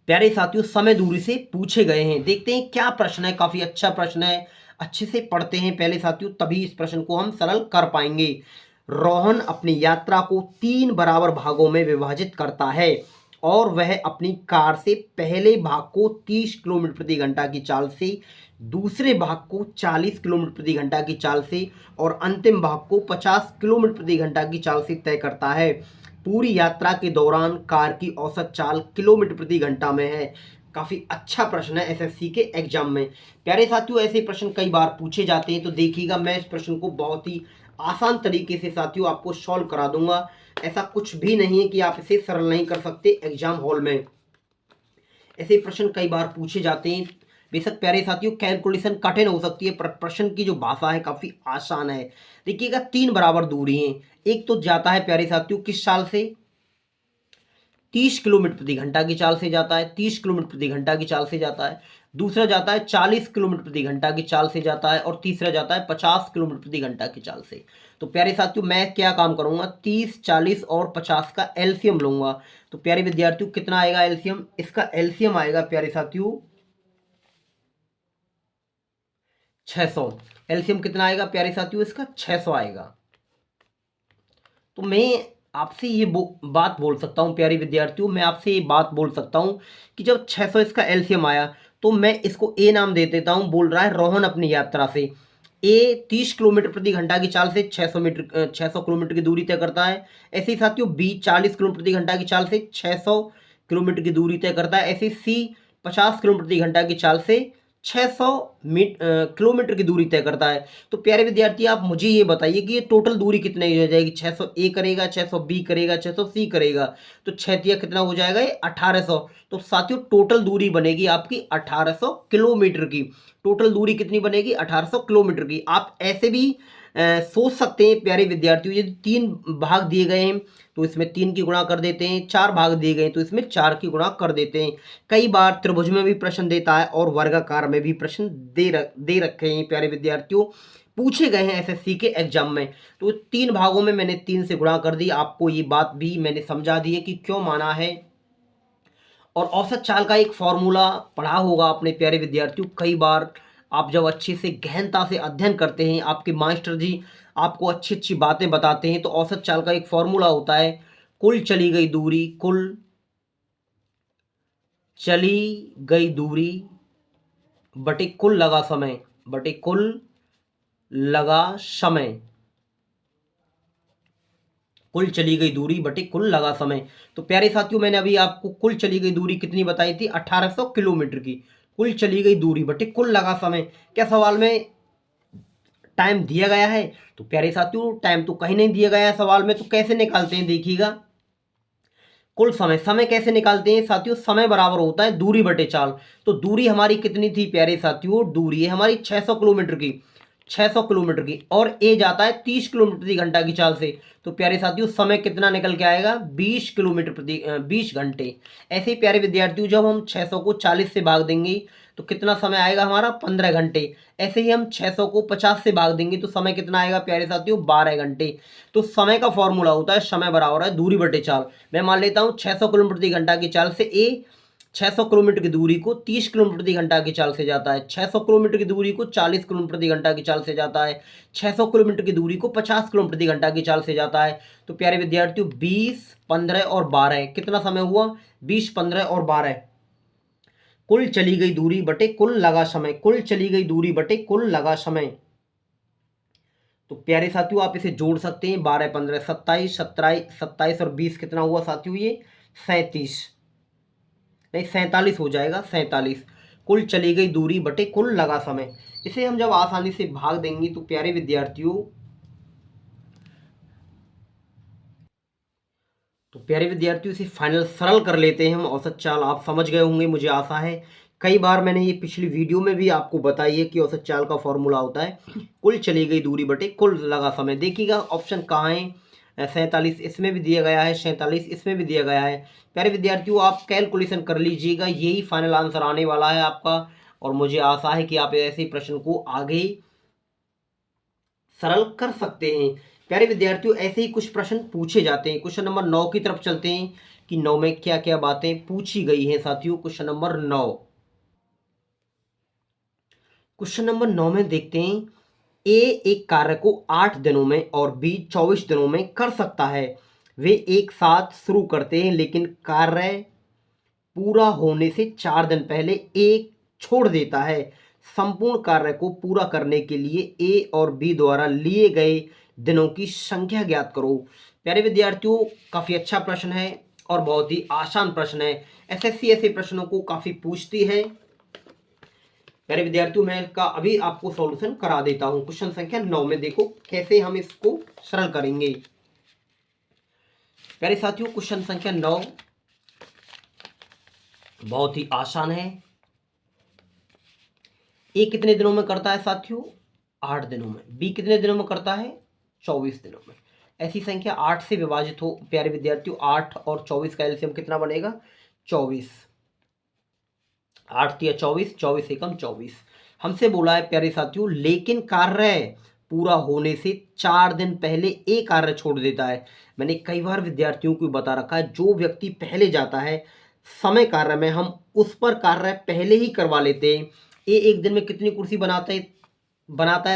प्यारे साथियों समय दूरी से पूछे गए हैं। देखते हैं क्या प्रश्न है, काफी अच्छा प्रश्न है, अच्छे से पढ़ते हैं पहले साथियों, तभी इस प्रश्न को हम सरल कर पाएंगे। रोहन अपनी यात्रा को 3 बराबर भागों में विभाजित करता है और वह अपनी कार से पहले भाग को 30 किलोमीटर प्रति घंटा की चाल से, दूसरे भाग को 40 किलोमीटर प्रति घंटा की चाल से और अंतिम भाग को 50 किलोमीटर प्रति घंटा की चाल से तय करता है। पूरी यात्रा के दौरान कार की औसत चाल किलोमीटर प्रति घंटा में है। काफ़ी अच्छा प्रश्न है एसएससी के एग्जाम में। प्यारे साथियों, ऐसे प्रश्न कई बार पूछे जाते हैं, तो देखिएगा मैं इस प्रश्न को बहुत ही आसान तरीके से साथियों आपको सॉल्व करा दूंगा। ऐसा कुछ भी नहीं है कि आप इसे सरल नहीं कर सकते एग्जाम हॉल में। ऐसे प्रश्न कई बार पूछे जाते हैं। बेशक प्यारे साथियों, कैलकुलेशन कठिन हो सकती है, पर प्रश्न की जो भाषा है काफ़ी आसान है। देखिएगा 3 बराबर दूरी हैं। एक तो जाता है प्यारे साथियों किस चाल से? 30 किलोमीटर प्रति घंटा की चाल से जाता है, 30 किलोमीटर प्रति घंटा की चाल से जाता है। दूसरा जाता है 40 किलोमीटर प्रति घंटा की चाल से जाता है और तीसरा जाता है 50 किलोमीटर प्रति घंटा की चाल से। तो प्यारे साथियों, मैं क्या काम करूंगा, 30, 40 और 50 का एलसीएम लूंगा। तो प्यारे विद्यार्थियों, कितना आएगा एलसीएम? इसका एलसीएम आएगा प्यारे साथियों 600। एलसीएम कितना आएगा प्यारे साथियों? इसका 600 आएगा। तो मैं आपसे ये बात बोल सकता हूँ प्यारे विद्यार्थियों, मैं आपसे ये बात बोल सकता हूँ कि जब 600 इसका एलसीएम आया, तो मैं इसको ए नाम दे देता हूँ। बोल रहा है रोहन अपनी यात्रा से ए 30 किलोमीटर प्रति घंटा की चाल से 600 किलोमीटर की दूरी तय करता है। ऐसे ही साथियों बी 40 किलोमीटर प्रति घंटा की चाल से 600 किलोमीटर की दूरी तय करता है। ऐसे ही सी 50 किलोमीटर प्रति घंटा की चाल से 600 किलोमीटर की दूरी तय करता है। तो प्यारे विद्यार्थी, आप मुझे ये बताइए कि ये टोटल दूरी कितनी हो जाएगी? 600 ए करेगा, 600 बी करेगा, 600 सी करेगा, तो 6 तिया कितना हो जाएगा? ये 1800। तो साथियों टोटल दूरी बनेगी आपकी 1800 किलोमीटर की। टोटल दूरी कितनी बनेगी? 1800 किलोमीटर की। आप ऐसे भी सोच सकते हैं प्यारे विद्यार्थियों, यदि 3 भाग दिए गए हैं तो इसमें 3 की गुणा कर देते हैं, 4 भाग दिए गए तो इसमें 4 की गुणा कर देते हैं। कई बार त्रिभुज में भी प्रश्न देता है और वर्गाकार में भी प्रश्न दे रखे हैं प्यारे विद्यार्थियों, पूछे गए हैं एसएससी के एग्जाम में। तो 3 भागों में मैंने 3 से गुणा कर दी। आपको ये बात भी मैंने समझा दी है कि क्यों माना है। और औसत चाल का एक फॉर्मूला पढ़ा होगा अपने प्यारे विद्यार्थियों। कई बार आप जब अच्छे से गहनता से अध्ययन करते हैं, आपके मास्टर जी आपको अच्छी अच्छी बातें बताते हैं, तो औसत चाल का एक फॉर्मूला होता है, कुल चली गई दूरी, कुल चली गई दूरी बटे कुल लगा समय, बटे कुल लगा समय, कुल चली गई दूरी बटे कुल लगा समय। तो प्यारे साथियों, मैंने अभी आपको कुल चली गई दूरी कितनी बताई थी? 1800 किलोमीटर की। कुल चली गई दूरी बटे कुल लगा समय, क्या सवाल में टाइम दिया गया है? तो प्यारे साथियों, टाइम तो कहीं नहीं दिया गया है सवाल में, तो कैसे निकालते हैं देखिएगा। कुल समय, समय कैसे निकालते हैं साथियों? समय बराबर होता है दूरी बटे चाल। तो दूरी हमारी कितनी थी प्यारे साथियों? दूरी है हमारी 600 किलोमीटर की, 600 किलोमीटर की, और ए जाता है 30 किलोमीटर प्रति घंटा की चाल से। तो प्यारे साथियों समय कितना निकल के आएगा? 20 किलोमीटर प्रति 20 घंटे। ऐसे ही प्यारे विद्यार्थियों, जब हम 600 को 40 से भाग देंगे तो कितना समय आएगा हमारा? 15 घंटे। ऐसे ही हम 600 को 50 से भाग देंगे तो समय कितना आएगा प्यारे साथियों? 12 घंटे। तो समय का फॉर्मूला होता है समय बराबर है दूरी बटे चाल। मैं मान लेता हूँ 600 किलोमीटर प्रति घंटा की चाल से ए 600 किलोमीटर की दूरी को 30 किलोमीटर प्रति घंटा की चाल से जाता है, 600 किलोमीटर की दूरी को 40 किलोमीटर प्रति घंटा की चाल से जाता है, 600 किलोमीटर की दूरी को 50 किलोमीटर प्रति घंटा की चाल से जाता है। तो प्यारे विद्यार्थियों 20, 15 और 12 कितना समय हुआ? 20, 15 और 12। कुल चली गई दूरी बटे कुल लगा समय, कुल चली गई दूरी बटे कुल लगा समय। तो प्यारे साथियों आप इसे जोड़ सकते हैं, 12, 15, 27, 27 और 20 कितना हुआ साथियों? ये 37, नहीं 47 हो जाएगा, 47। कुल चली गई दूरी बटे कुल लगा समय। इसे हम जब आसानी से भाग देंगे तो प्यारे विद्यार्थियों इसे फाइनल सरल कर लेते हैं हम। औसत चाल आप समझ गए होंगे, मुझे आशा है। कई बार मैंने ये पिछली वीडियो में भी आपको बताई है कि औसत चाल का फॉर्मूला होता है कुल चली गई दूरी बटे कुल लगा समय। देखिएगा ऑप्शन कहाँ है, 47 इसमें भी दिया गया है, 47 इसमें भी दिया गया है। प्यारे विद्यार्थियों आप कैलकुलेशन कर लीजिएगा, यही फाइनल आंसर आने वाला है आपका। और मुझे आशा है कि आप ऐसे प्रश्न को आगे सरल कर सकते हैं। प्यारे विद्यार्थियों ऐसे ही कुछ प्रश्न पूछे जाते हैं। क्वेश्चन नंबर 9 की तरफ चलते हैं कि 9 में क्या क्या बातें पूछी गई हैं साथियों। क्वेश्चन नंबर 9, क्वेश्चन नंबर 9 में देखते हैं, ए एक कार्य को 8 दिनों में और बी 24 दिनों में कर सकता है। वे एक साथ शुरू करते हैं लेकिन कार्य पूरा होने से 4 दिन पहले एक छोड़ देता है। संपूर्ण कार्य को पूरा करने के लिए ए और बी द्वारा लिए गए दिनों की संख्या ज्ञात करो। प्यारे विद्यार्थियों काफ़ी अच्छा प्रश्न है और बहुत ही आसान प्रश्न है। एसएससी ऐसे प्रश्नों को काफ़ी पूछती है। प्यारे विद्यार्थियों मैं इसका अभी आपको सॉल्यूशन करा देता हूं। क्वेश्चन संख्या 9 में देखो कैसे हम इसको सरल करेंगे। प्यारे साथियों क्वेश्चन संख्या 9 बहुत ही आसान है। ए कितने दिनों में करता है साथियों, 8 दिनों में। बी कितने दिनों में करता है, 24 दिनों में। ऐसी संख्या 8 से विभाजित हो प्यारे विद्यार्थियों, 8 और 24 का एलसीएम कितना बनेगा, 24। 8 या 24, 24 एकम 24। हमसे बोला है प्यारे साथियों लेकिन कार्य पूरा होने से 4 दिन पहले एक कार्य छोड़ देता है। मैंने कई बार विद्यार्थियों को बता रखा है, जो व्यक्ति पहले जाता है समय कार्य में हम उस पर कार्य पहले ही करवा लेते हैं। ये एक दिन में कितनी कुर्सी बनाता है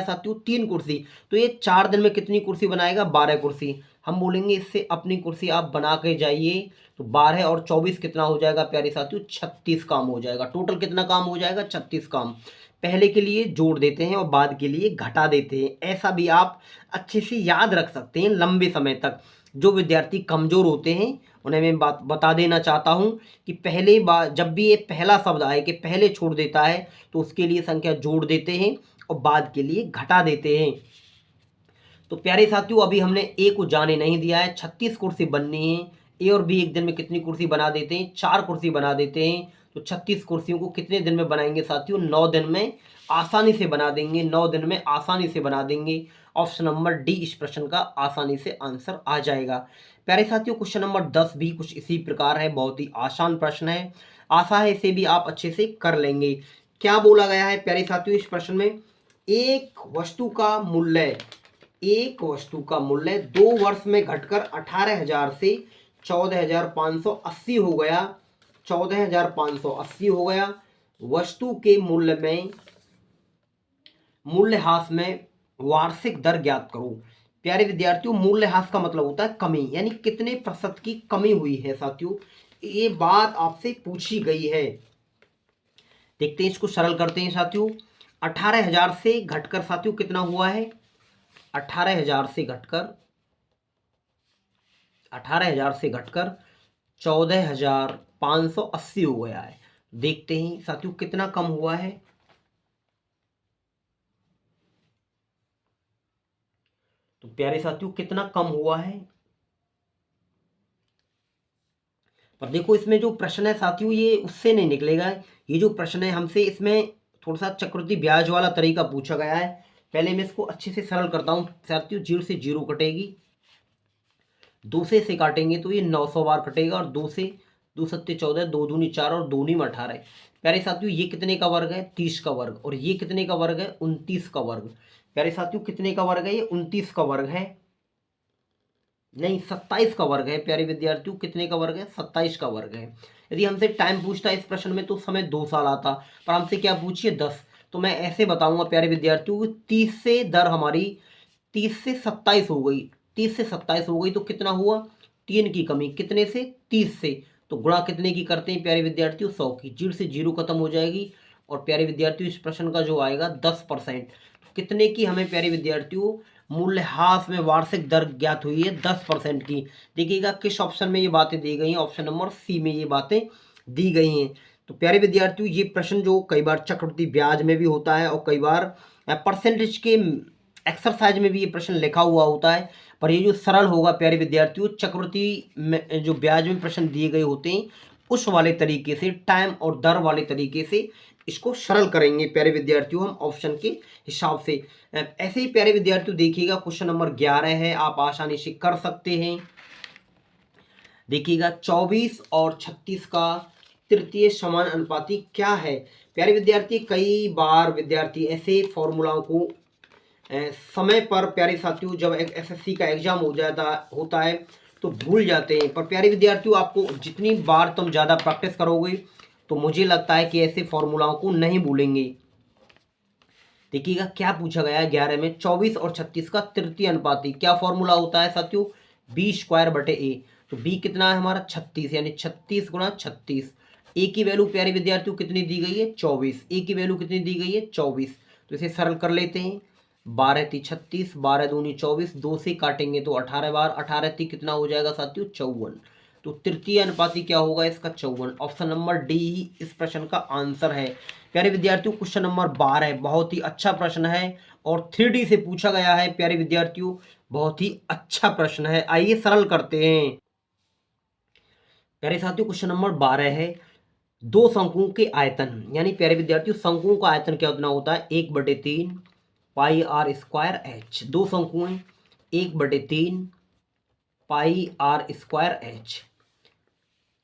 साथियों, 3 कुर्सी। तो ये 4 दिन में कितनी कुर्सी बनाएगा, 12 कुर्सी। हम बोलेंगे इससे अपनी कुर्सी आप बना के जाइए। तो 12 और 24 कितना हो जाएगा प्यारे साथियों, 36 काम हो जाएगा। टोटल कितना काम हो जाएगा, 36 काम। पहले के लिए जोड़ देते हैं और बाद के लिए घटा देते हैं। ऐसा भी आप अच्छे से याद रख सकते हैं लंबे समय तक। जो विद्यार्थी कमज़ोर होते हैं उन्हें मैं बात बता देना चाहता हूं कि पहले बार जब भी ये पहला शब्द आए कि पहले छोड़ देता है तो उसके लिए संख्या जोड़ देते हैं और बाद के लिए घटा देते हैं। तो प्यारे साथियों अभी हमने ए को जाने नहीं दिया है, 36 कुर्सी बननी है। ए और बी एक दिन में कितनी कुर्सी बना देते हैं, 4 कुर्सी बना देते हैं। तो 36 कुर्सियों को कितने दिन में बनाएंगे साथियों, 9 दिन में आसानी से बना देंगे। 9 दिन में आसानी से बना देंगे। ऑप्शन नंबर डी इस प्रश्न का आसानी से आंसर आ जाएगा। प्यारे साथियों क्वेश्चन नंबर 10 भी कुछ इसी प्रकार है, बहुत ही आसान प्रश्न है। आशा है इसे भी आप अच्छे से कर लेंगे। क्या बोला गया है प्यारे साथियों इस प्रश्न में, एक वस्तु का मूल्य 2 वर्ष में घटकर 18,000 से 14,580 हो गया। 14,580 हो गया। वस्तु के मूल्यह्रास में वार्षिक दर ज्ञात करो। प्यारे विद्यार्थियों मूल्यह्रास का मतलब होता है कमी, यानी कितने प्रतिशत की कमी हुई है साथियों। ये बात आपसे पूछी गई है। देखते हैं इसको सरल करते हैं साथियों। 18,000 से घटकर साथियों कितना हुआ है, 18,000 से घटकर 14,580 हो गया है। देखते हैं साथियों कितना कम हुआ है। तो प्यारे साथियों कितना कम हुआ है, पर देखो इसमें जो प्रश्न है साथियों ये उससे नहीं निकलेगा। ये जो प्रश्न है हमसे इसमें थोड़ा सा चक्रवृद्धि ब्याज वाला तरीका पूछा गया है। पहले मैं इसको अच्छे से सरल करता हूँ साथियों। 0 से 0 कटेगी, 2 से काटेंगे तो ये 900 बार कटेगा और 2 से 2 सत्ते 14, 2 दूनी 4 और 2 नी 18। प्यारे साथियों ये कितने का वर्ग है, 30 का वर्ग। और ये कितने का वर्ग है, 29 का वर्ग। प्यारे साथियों कितने का वर्ग है, ये 29 का वर्ग है, नहीं 27 का वर्ग है। प्यारे विद्यार्थियों कितने का वर्ग है, 27 का वर्ग है। यदि हमसे टाइम पूछता है इस प्रश्न में तो समय 2 साल आता, पर हमसे क्या पूछिए 10। तो मैं ऐसे बताऊंगा प्यारे विद्यार्थियों 30 से दर हमारी 30 से 27 हो गई। 30 से 27 हो गई तो कितना हुआ, 3 की कमी। कितने से, 30 से। तो गुणा कितने की करते हैं प्यारे विद्यार्थियों, 100 की। 0 से 0 खत्म हो जाएगी। और प्यारे विद्यार्थियों इस प्रश्न का जो आएगा 10%। कितने की हमें प्यारे विद्यार्थियों मूल्यह्रास में वार्षिक दर ज्ञात हुई है, 10% की। देखिएगा किस ऑप्शन में ये बातें दी गई हैं, ऑप्शन नंबर सी में ये बातें दी गई हैं। तो प्यारे विद्यार्थियों, ये प्रश्न जो कई बार चक्रवृद्धि ब्याज में भी होता है और कई बार परसेंटेज के एक्सरसाइज में भी ये प्रश्न लिखा हुआ होता है, पर ये जो सरल होगा प्यारे विद्यार्थियों, चक्रवृद्धि में जो ब्याज में प्रश्न दिए गए होते हैं उस वाले तरीके से, टाइम और दर वाले तरीके से इसको सरल करेंगे प्यारे विद्यार्थियों हम ऑप्शन के हिसाब से। ऐसे ही प्यारे विद्यार्थियों देखिएगा, क्वेश्चन नंबर 11 है, आप आसानी से कर सकते हैं। देखिएगा 24 और 36 का तृतीय समानुपाती क्या है। प्यारे विद्यार्थी, कई बार विद्यार्थी ऐसे फॉर्मूलाओं को समय पर प्यारे साथियों जब एक एसएससी का एग्जाम होता है तो भूल जाते हैं, पर प्यारे विद्यार्थियों आपको जितनी बार तुम ज़्यादा प्रैक्टिस करोगे तो मुझे लगता है कि ऐसे फॉर्मूलाओं को नहीं भूलेंगे। देखिएगा क्या पूछा गया है 11 में, 24 और 36 का तृतीय अनुपाती क्या फॉर्मूला होता है साथियों, b²/a। तो b कितना है हमारा 36, यानी 36 गुणा 36। a की वैल्यू प्यारे विद्यार्थियों कितनी दी गई है 24, a की वैल्यू कितनी दी गई है 24। तो इसे सरल कर लेते हैं, 12 × 36, 12 दूनी 24, 2 से काटेंगे तो 18 बार, 18 × 3 कितना हो जाएगा साथियों 54। तो तृतीय अनुपाती क्या होगा इसका 54। ऑप्शन नंबर डी ही इस प्रश्न का आंसर है। प्यारे विद्यार्थियों क्वेश्चन नंबर 12 बहुत ही अच्छा प्रश्न है और 3D से पूछा गया है प्यारे विद्यार्थियों, बहुत ही अच्छा प्रश्न है। आइए सरल करते हैं। प्यारे साथियों क्वेश्चन नंबर 12 है, दो शंकुओं के आयतन, यानी प्यारे विद्यार्थियों शंकुओं का आयतन क्या उतना होता है 1/3 πr²h। दो शंकु हैं 1/3 πr²h।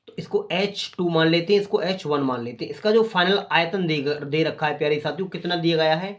तो इसको H2 मान लेते हैं, इसको H1 मान लेते हैं। इसका जो फाइनल आयतन दे रखा है प्यारे साथियों कितना दिया गया है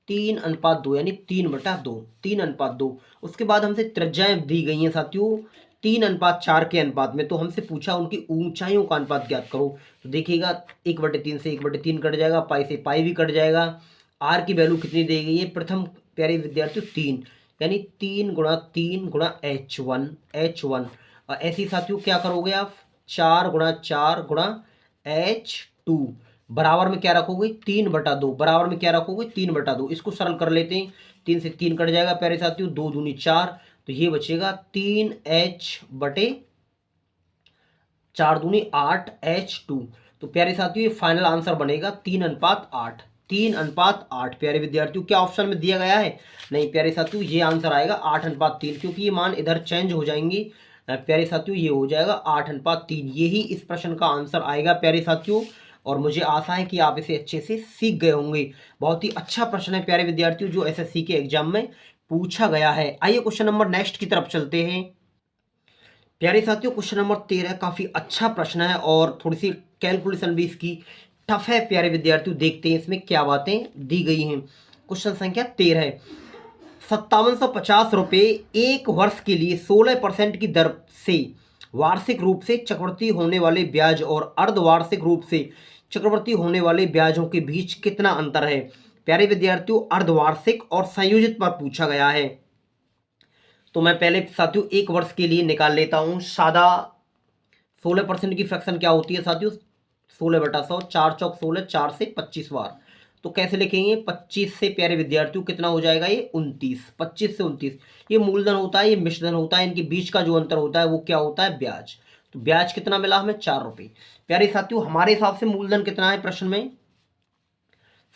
3:2, यानी 3/2, 3:2। उसके बाद हमसे त्रिज्याएं दी गई हैं साथियों 3:4 के अनुपात में, तो हमसे पूछा उनकी ऊंचाइयों का अनुपात ज्ञात करो। तो देखिएगा 1/3 से 1/3 कट जाएगा, पाई से पाई भी कट जाएगा। आर की वैल्यू कितनी दी गई है प्रथम प्यारे विद्यार्थियों 3, यानी 3 × 3 × H1। और ऐसे ही साथियों क्या करोगे आप 4 × 4 × H2 बराबर में क्या रखोगे 3/2, बराबर में क्या रखोगे 3/2। इसको सरल कर लेते हैं, 3 से 3 कट जाएगा प्यारे साथियों, 2 दूनी 4, तो ये बचेगा 3H/4 दूनी 8H2। तो प्यारे साथियों ये फाइनल आंसर बनेगा 3:8, 3:8। प्यारे विद्यार्थियों क्या ऑप्शन में दिया गया है, नहीं प्यारे साथियों ये आंसर आएगा 8:3, क्योंकि ये मान इधर चेंज हो जाएंगी प्यारे साथियों, ये हो जाएगा 8:3। यही इस प्रश्न का आंसर आएगा प्यारे साथियों, और मुझे आशा है कि आप इसे अच्छे से सीख गए होंगे। बहुत ही अच्छा प्रश्न है प्यारे विद्यार्थियों जो एसएससी के एग्जाम में पूछा गया है। आइए क्वेश्चन नंबर नेक्स्ट की तरफ चलते हैं। प्यारे साथियों क्वेश्चन नंबर 13 काफी अच्छा प्रश्न है और थोड़ी सी कैलकुलेशन भी इसकी टफ है प्यारे विद्यार्थियों, देखते हैं इसमें क्या बातें दी गई हैं। क्वेश्चन संख्या 13 है, 5750 रुपये एक वर्ष के लिए 16% की दर से वार्षिक रूप से चक्रवृद्धि होने वाले ब्याज और अर्धवार्षिक रूप से चक्रवृद्धि होने वाले ब्याजों के बीच कितना अंतर है। प्यारे विद्यार्थियों अर्धवार्षिक और संयोजित पर पूछा गया है, तो मैं पहले साथियों एक वर्ष के लिए निकाल लेता हूं। सादा 16% की फ्रैक्शन क्या होती है साथियों 16/100, 4 चौक 16, 4 से 25 बार। तो कैसे लिखेंगे 25 से प्यारे विद्यार्थियों कितना हो जाएगा ये 29, 25 से 29। ये मूलधन होता है, ये मिश्रधन होता है, इनके बीच का जो अंतर होता है वो क्या होता है ब्याज। तो ब्याज कितना मिला हमें 4 रुपये। प्यारे साथियों हमारे हिसाब से मूलधन कितना है प्रश्न में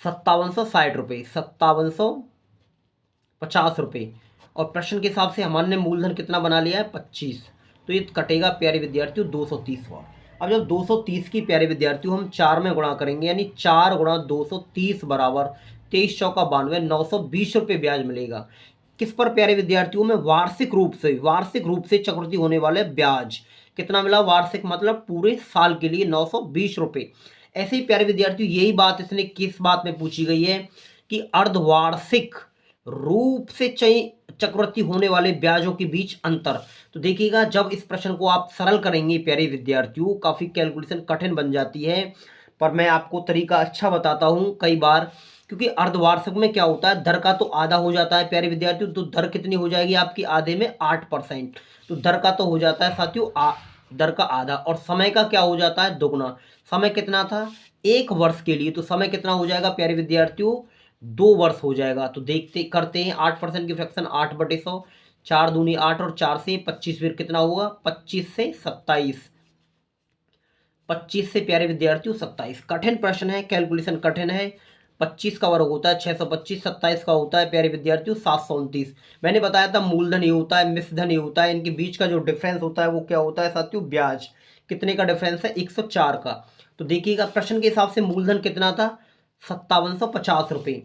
5760 रुपये, 5750 रुपये, और प्रश्न के हिसाब से हमारे मूलधन कितना बना लिया है 25। तो ये कटेगा प्यारे विद्यार्थियों 230 बार। अब जब 230 की प्यारे विद्यार्थियों हम 4 में गुणा करेंगे, यानी 4 × 230 बराबर 23 चौका 92, 920 रुपये ब्याज मिलेगा। किस पर प्यारे विद्यार्थियों में वार्षिक रूप से चक्रवृद्धि होने वाले ब्याज कितना मिला, वार्षिक मतलब पूरे साल के लिए 920 रुपये। ऐसे ही प्यारे विद्यार्थियों यही बात इसने किस बात में पूछी गई है कि अर्धवार्षिक रूप से चक्रवृद्धि होने वाले ब्याजों के बीच अंतर। तो देखिएगा जब इस प्रश्न को आप सरल करेंगे प्यारे विद्यार्थियों, काफी कैलकुलेशन कठिन बन जाती है, पर मैं आपको तरीका अच्छा बताता हूं कई बार, क्योंकि अर्धवार्षिक में क्या होता है दर का तो आधा हो जाता है प्यारे विद्यार्थियों। तो दर कितनी हो जाएगी आपकी आधे में 8%, तो दर का तो हो जाता है साथियों दर का आधा, और समय का क्या हो जाता है दुगना। समय कितना था एक वर्ष के लिए, तो समय कितना हो जाएगा प्यारे विद्यार्थियों 2 वर्ष हो जाएगा। तो देखते करते हैं 8% की फ्रैक्शन 8/100, 4 दूनी 8 और 4 से 25 फिर कितना होगा 25 से 27, 25 से प्यारे विद्यार्थियों 27। कठिन प्रश्न है, कैलकुलेशन कठिन है। 25 का वर्ग होता है 625, 27 का होता है प्यारे विद्यार्थियों 729। मैंने बताया था मूलधन ये होता है, मिश्रधन ये होता है, इनके बीच का जो डिफरेंस होता है वो क्या होता है साथियों, ब्याज। कितने का डिफरेंस है, 104 का। तो देखिएगा प्रश्न के हिसाब से मूलधन कितना था, 5750 रुपये।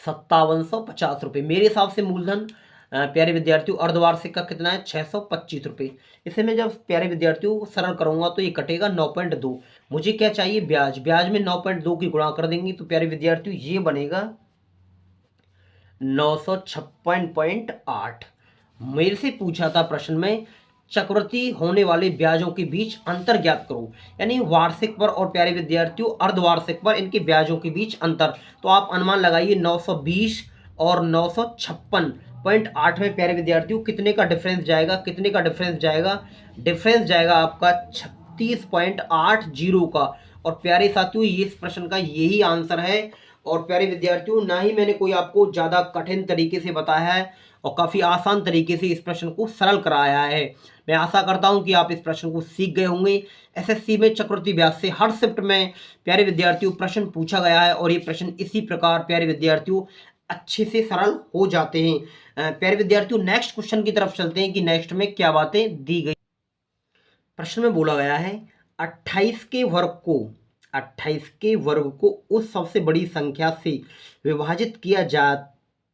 5750 रुपये मेरे हिसाब से मूलधन। प्यारे विद्यार्थियों अर्धवार्षिक का कितना है, 625 रुपये। इसे मैं जब प्यारे विद्यार्थियों सरल करूंगा तो ये कटेगा 9.2। मुझे क्या चाहिए, ब्याज। ब्याज में 9.2 की गुणा कर देंगे तो प्यारे विद्यार्थियों ये बनेगा 956.8। मेरे से पूछा था प्रश्न में चक्रवृद्धि होने वाले ब्याजों के बीच अंतर ज्ञात करो, यानी वार्षिक पर और प्यारे विद्यार्थियों अर्धवार्षिक पर इनके ब्याजों के बीच अंतर। तो आप अनुमान लगाइए 920 और 956.8 में प्यारे विद्यार्थियों कितने का डिफरेंस जाएगा, कितने का डिफरेंस जाएगा, डिफरेंस जाएगा आपका 36.80 का। और प्यारे साथियों ये इस प्रश्न का यही आंसर है। और प्यारे विद्यार्थियों ना ही मैंने कोई आपको ज़्यादा कठिन तरीके से बताया है और काफ़ी आसान तरीके से इस प्रश्न को सरल कराया है। मैं आशा करता हूं कि आप इस प्रश्न को सीख गए होंगे। एसएससी में चक्रवृद्धि ब्याज से हर शिफ्ट में प्यारे विद्यार्थियों प्रश्न पूछा गया है और ये प्रश्न इसी प्रकार प्यारे विद्यार्थियों अच्छे से सरल हो जाते हैं। प्यारे विद्यार्थियों नेक्स्ट क्वेश्चन की तरफ चलते हैं कि नेक्स्ट में क्या बातें दी गई। प्रश्न में बोला गया है 28 के वर्ग को 28 के वर्ग को उस सबसे बड़ी संख्या से विभाजित किया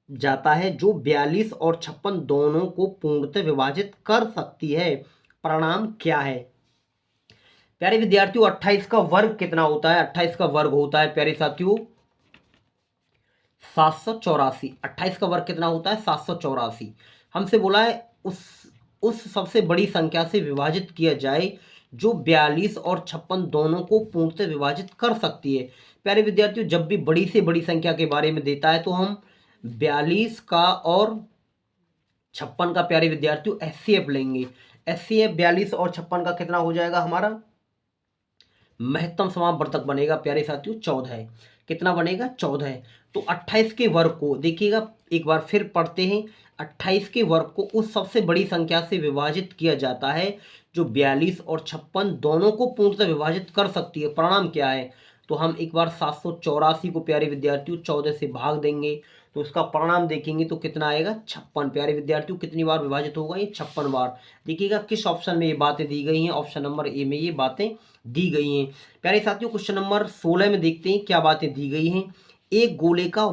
जाता है जो 42 और 56 दोनों को पूर्णतः विभाजित कर सकती है। परिणाम क्या है। प्यारे विद्यार्थियों 28 का वर्ग कितना होता है, 28 का वर्ग होता है प्यारे साथियों 784। 28 का वर्ग कितना होता है, 784। हमसे बोला है उस सबसे बड़ी संख्या से विभाजित किया जाए जो 42 और 56 दोनों को पूर्णतः विभाजित कर सकती है। प्यारे विद्यार्थियों जब भी बड़ी से बड़ी संख्या के बारे में देता है तो हम 42 का और 56 का प्यारे विद्यार्थियों एचसीएफ लेंगे। एचसीएफ 42 और 56 का कितना हो जाएगा हमारा, महत्तम समावर्तक बनेगा प्यारे साथियों 14 है। कितना बनेगा, 14 है। तो 28 के वर्ग को देखिएगा एक बार फिर पढ़ते हैं। 28 के वर्ग को उस सबसे बड़ी संख्या से विभाजित किया जाता है जो 42 और 56 दोनों को पूर्णतः विभाजित कर सकती है। परिणाम क्या है, तो हम एक बार 784 को प्यारे विद्यार्थियों 14 से भाग देंगे तो उसका परिणाम देखेंगे तो कितना आएगा, 56। प्यारे विद्यार्थियों कितनी बार विभाजित होगा, ये 56 बार। देखिएगा किस ऑप्शन में ये बातें दी गई हैं, ऑप्शन नंबर ए में ये बातें दी गई हैं। प्यारे साथियों क्वेश्चन नंबर 16 में देखते हैं क्या बातें दी गई हैं। एक गोले का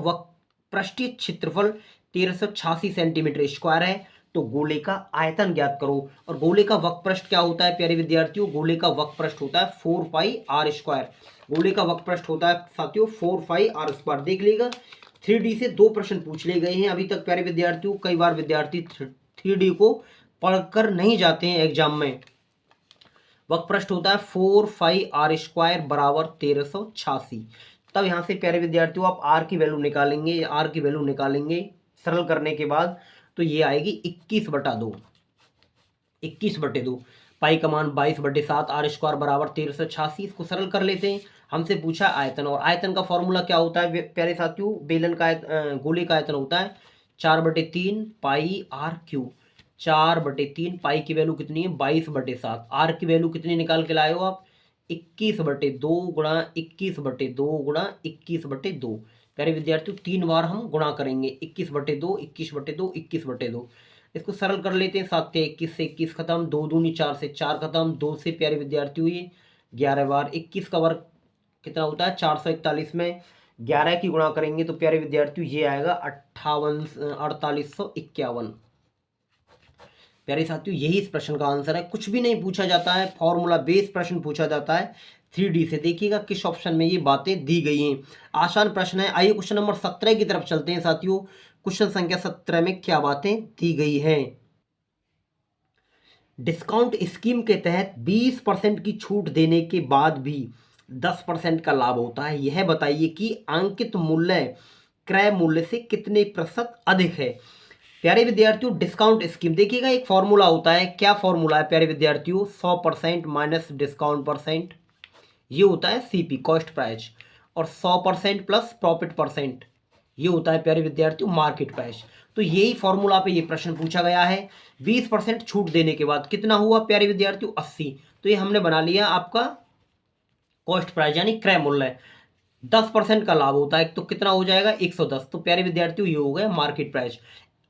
पृष्ठीय क्षेत्रफल 1386 सेंटीमीटर स्क्वायर है तो गोले का आयतन ज्ञात करो। और गोले का वक्रपृष्ठ क्या होता है प्यारे विद्यार्थियों, गोले का वक्रपृष्ठ होता है 4 पाई आर स्क्वायर। गोले का वक्रपृष्ठ होता है साथियों 4 पाई आर स्क्वायर। देख लीजिएगा 3D से 2 प्रश्न पूछ लिए गए हैं अभी तक प्यारे विद्यार्थियों। कई बार विद्यार्थी 3D को पढ़कर नहीं जाते हैं एग्जाम में। वक्रपृष्ठ होता है 4 पाई आर स्क्वायर बराबर 1386। तब यहाँ से प्यारे विद्यार्थियों आप आर की वैल्यू निकालेंगे, आर की वैल्यू निकालेंगे सरल करने के बाद तो ये आएगी 21/2। 21/2 पाई का मान 22/7 आर स्क्वायर बराबर 1386। इसको सरल कर लेते हैं। हमसे पूछा आयतन, और आयतन का फॉर्मूला क्या होता है प्यारे साथियों, बेलन का गोले का आयतन होता है 4/3 पाई आर क्यूब। 4/3 पाई की वैल्यू कितनी है 22/7। आर की वैल्यू कितनी निकाल के लाए हो आप, 21/2 गुणा 21/2 गुणा 21/2। प्यारे विद्यार्थियों 3 बार हम गुणा करेंगे 21/2 21/2 21/2। इसको सरल कर लेते हैं। 7 के 21 से 21 खत्म, 2 दूनी 4 से 4 खत्म, 2 से प्यारे विद्यार्थियों ये 11 बार। 21 का वर्ग कितना होता है 441 में 11 की गुणा करेंगे तो प्यारे विद्यार्थियों ये आएगा 4851। प्यारे साथियों यही इस प्रश्न का आंसर है। कुछ भी नहीं पूछा जाता है, फॉर्मूला बेस्ड प्रश्न पूछा जाता है 3D से। देखिएगा किस ऑप्शन में ये बातें दी गई हैं। आसान प्रश्न है। आइए क्वेश्चन नंबर 17 की तरफ चलते हैं साथियों। क्वेश्चन संख्या 17 में क्या बातें दी गई हैं। डिस्काउंट स्कीम के तहत 20% की छूट देने के बाद भी 10% का लाभ होता है। यह बताइए कि अंकित मूल्य क्रय मूल्य से कितने प्रतिशत अधिक है। प्यारे विद्यार्थियों डिस्काउंट स्कीम देखिएगा एक फॉर्मूला होता है। क्या फॉर्मूला है प्यारे विद्यार्थियों, 100% माइनस डिस्काउंट परसेंट, ये होता है सीपी कॉस्ट प्राइस। और 100% प्लस प्रॉफिट परसेंट, ये होता है प्यारे विद्यार्थियों मार्केट प्राइस। तो यही फॉर्मूला पे ये प्रश्न पूछा गया है। 20% छूट देने के बाद कितना हुआ प्यारे विद्यार्थियों, 80। तो ये हमने बना लिया आपका कॉस्ट प्राइस यानी क्रय मूल्य। 10% का लाभ होता है तो कितना हो जाएगा, 110। तो प्यारे विद्यार्थियों ये हो गया मार्केट प्राइस।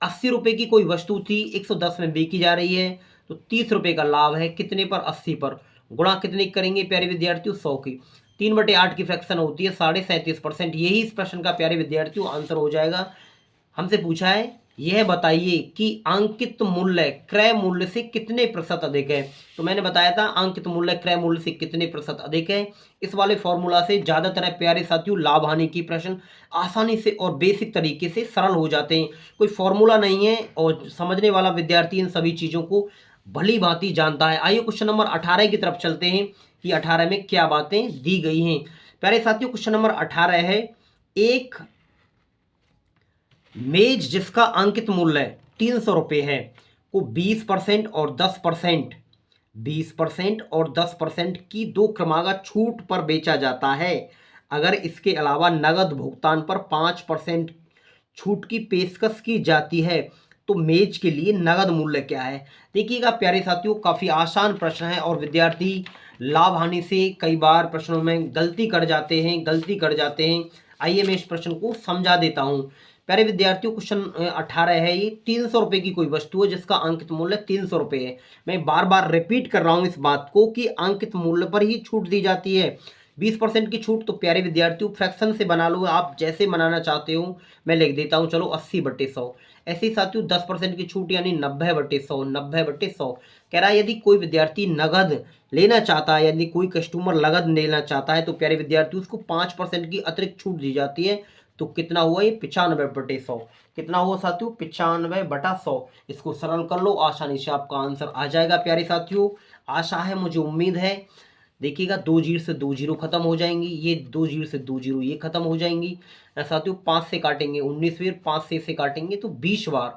80 रुपए की कोई वस्तु थी, 110 में बेची जा रही है, तो 30 रुपए का लाभ है कितने पर, 80 पर। गुणा कितने करेंगे प्यारे विद्यार्थियों, 100 की। 3/8 की फ्रैक्शन होती है 37.5%। यही इस प्रश्न का प्यारे विद्यार्थियों आंसर हो जाएगा। हमसे पूछा है यह बताइए कि अंकित मूल्य क्रय मूल्य से कितने प्रतिशत अधिक है। तो मैंने बताया था अंकित मूल्य क्रय मूल्य से कितने प्रतिशत अधिक है। इस वाले फॉर्मूला से ज्यादातर प्यारे साथियों लाभ हानि की प्रश्न आसानी से और बेसिक तरीके से सरल हो जाते हैं। कोई फॉर्मूला नहीं है और समझने वाला विद्यार्थी इन सभी चीजों को भली भांति जानता है। आइए क्वेश्चन नंबर 18 की तरफ चलते हैं कि 18 में क्या बातें दी गई हैं। प्यारे साथियों क्वेश्चन नंबर 18 है, एक मेज जिसका अंकित मूल्य 300 रुपये है को 20% और 10% 20% और 10% की दो क्रमागत छूट पर बेचा जाता है। अगर इसके अलावा नगद भुगतान पर 5% छूट की पेशकश की जाती है तो मेज के लिए नगद मूल्य क्या है। देखिएगा प्यारे साथियों, काफ़ी आसान प्रश्न है और विद्यार्थी लाभ हानि से कई बार प्रश्नों में गलती कर जाते हैं। आइए मैं इस प्रश्न को समझा देता हूँ। प्यारे विद्यार्थियों क्वेश्चन 18 है, ये 300 रुपये की कोई वस्तु है जिसका अंकित मूल्य 300 रुपये है। मैं बार बार रिपीट कर रहा हूँ इस बात को कि अंकित मूल्य पर ही छूट दी जाती है। 20% की छूट तो प्यारे विद्यार्थियों फ्रैक्शन से बना लो, आप जैसे बनाना चाहते हो। मैं लिख देता हूँ चलो 80/100। ऐसे ही साथियों 10% की छूट यानी 90/100। 90/100 कह रहा है यदि कोई विद्यार्थी नगद लेना चाहता है, यदि कोई कस्टमर नगद लेना चाहता है तो प्यारे विद्यार्थी उसको 5% की अतिरिक्त छूट दी जाती है। तो कितना हुआ ये, 95/100। कितना हुआ साथियों, 95/100। इसको सरल कर लो, आसानी से आपका आंसर आ जाएगा प्यारे साथियों। आशा है, मुझे उम्मीद है। देखिएगा 2 जीरो से 2 जीरो खत्म हो जाएंगी, ये 2 जीरो से 2 जीरो ये खत्म हो जाएंगी साथियों। 5 से काटेंगे 19 बार, 5 से इसे काटेंगे तो 20 बार।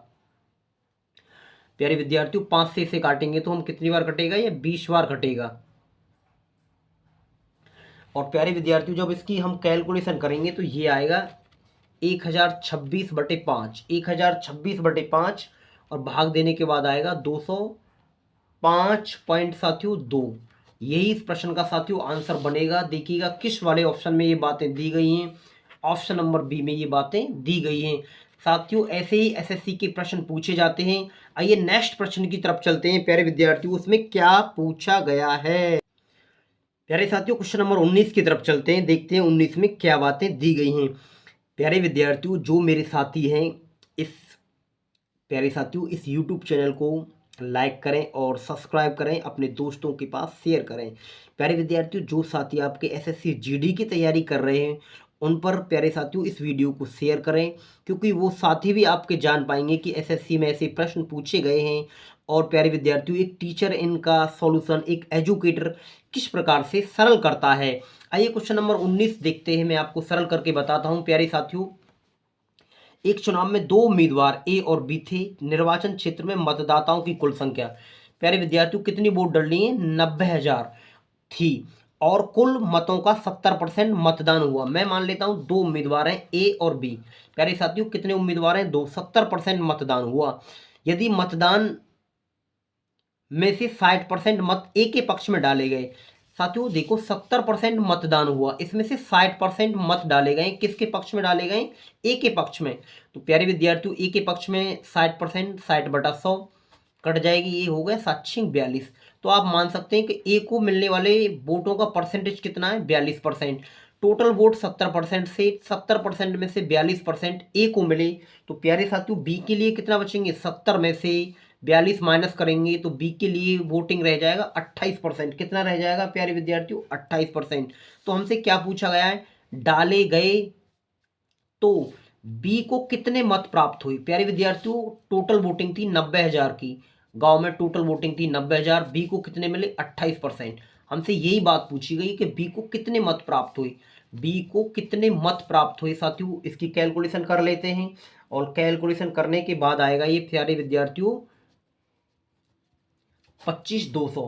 प्यारे विद्यार्थियों 5 से इसे काटेंगे तो हम कितनी बार कटेगा, ये 20 बार कटेगा। और प्यारे विद्यार्थियों जब इसकी हम कैलकुलेशन करेंगे तो ये आएगा 1026/5। 1026/5 और भाग देने के बाद आएगा 205 पॉइंट साथियों 2। यही इस प्रश्न का साथियों आंसर बनेगा। देखिएगा किस वाले ऑप्शन में ये बातें दी गई हैं, ऑप्शन नंबर बी में ये बातें दी गई हैं साथियों। ऐसे ही एसएससी के प्रश्न पूछे जाते हैं। आइए नेक्स्ट प्रश्न की तरफ चलते हैं प्यारे विद्यार्थियों, उसमें क्या पूछा गया है। प्यारे साथियों क्वेश्चन नंबर 19 की तरफ चलते हैं, देखते हैं 19 में क्या बातें दी गई हैं। प्यारे विद्यार्थियों जो मेरे साथी हैं इस YouTube चैनल को लाइक करें और सब्सक्राइब करें, अपने दोस्तों के पास शेयर करें। प्यारे विद्यार्थियों जो साथी आपके एसएससी जीडी की तैयारी कर रहे हैं उन पर प्यारे साथियों इस वीडियो को शेयर करें, क्योंकि वो साथी भी आपके जान पाएंगे कि एसएससी में ऐसे प्रश्न पूछे गए हैं। और प्यारे विद्यार्थियों एक टीचर इनका सॉल्यूशन, एक एजुकेटर किस प्रकार से सरल करता है। आइए क्वेश्चन नंबर 19 देखते हैं, मैं आपको सरल करके बताता हूं। प्यारे साथियों एक चुनाव में 2 उम्मीदवार ए और बी थे। निर्वाचन क्षेत्र में मतदाताओं की कुल संख्या प्यारे विद्यार्थियों कितनी वोट डलनी है, 90,000 थी और कुल मतों का 70% मतदान हुआ। मैं मान लेता हूं 2 उम्मीदवार हैं ए और बी। प्यारे साथियों कितने उम्मीदवार हैं, 2, 70% मतदान हुआ। यदि मतदान में से 60% मत ए के पक्ष में डाले गए, साथियों देखो 70% मतदान हुआ, इसमें से 60% मत डाले गए किसके पक्ष में डाले गए, ए के पक्ष में। तो प्यारे विद्यार्थियों ए के पक्ष में 60%, 60/100 कट जाएगी, ये हो गया 742। तो आप मान सकते हैं कि ए को मिलने वाले वोटों का परसेंटेज कितना है, 42%। टोटल वोट 70% से 70% में से 42% ए को मिले। तो प्यारे साथियों बी के लिए कितना बचेंगे, 70 में से 42 माइनस करेंगे तो बी के लिए वोटिंग रह जाएगा 28%। कितना रह जाएगा प्यारे विद्यार्थियों, 28%। तो हमसे क्या पूछा गया है, डाले गए तो बी को कितने मत प्राप्त हुई। प्यारे विद्यार्थियों टोटल वोटिंग थी 90,000 की, गांव में टोटल वोटिंग थी 90,000, बी को कितने मिले, 28%। हमसे यही बात पूछी गई कि बी को कितने मत प्राप्त हुए, बी को कितने मत प्राप्त हुए। साथियों इसकी कैलकुलेशन कर लेते हैं और कैलकुलेशन करने के बाद आएगा ये प्यारे विद्यार्थियों 25,200।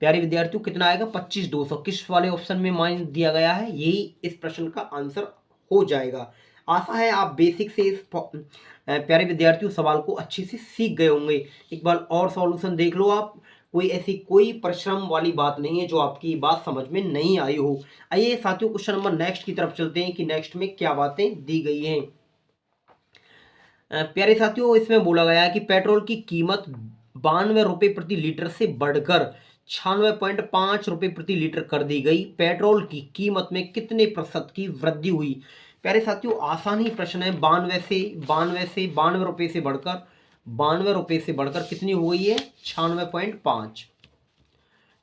प्यारे विद्यार्थियों कितना आएगा, 25,200। किस वाले ऑप्शन में मान दिया गया है, यही इस प्रश्न का आंसर हो जाएगा। आशा है आप बेसिक से इस प्यारे विद्यार्थियों सवाल को अच्छे से सीख गए होंगे। एक बार और सॉल्यूशन देख लो आप, कोई ऐसी कोई परिश्रम वाली बात नहीं है जो आपकी बात समझ में नहीं आई हो। आइए साथियों क्वेश्चन नंबर नेक्स्ट की तरफ चलते हैं कि नेक्स्ट में क्या बातें दी गई हैं। प्यारे साथियों इसमें बोला गया है कि पेट्रोल की कीमत 92 रुपये प्रति लीटर से बढ़कर 96.5 रुपये प्रति लीटर कर दी गई। पेट्रोल की कीमत में कितने प्रतिशत की वृद्धि हुई। प्यारे साथियों आसान ही प्रश्न है। 92 रुपये से बढ़कर 92 रुपये से बढ़कर कितनी हो गई है 96.5।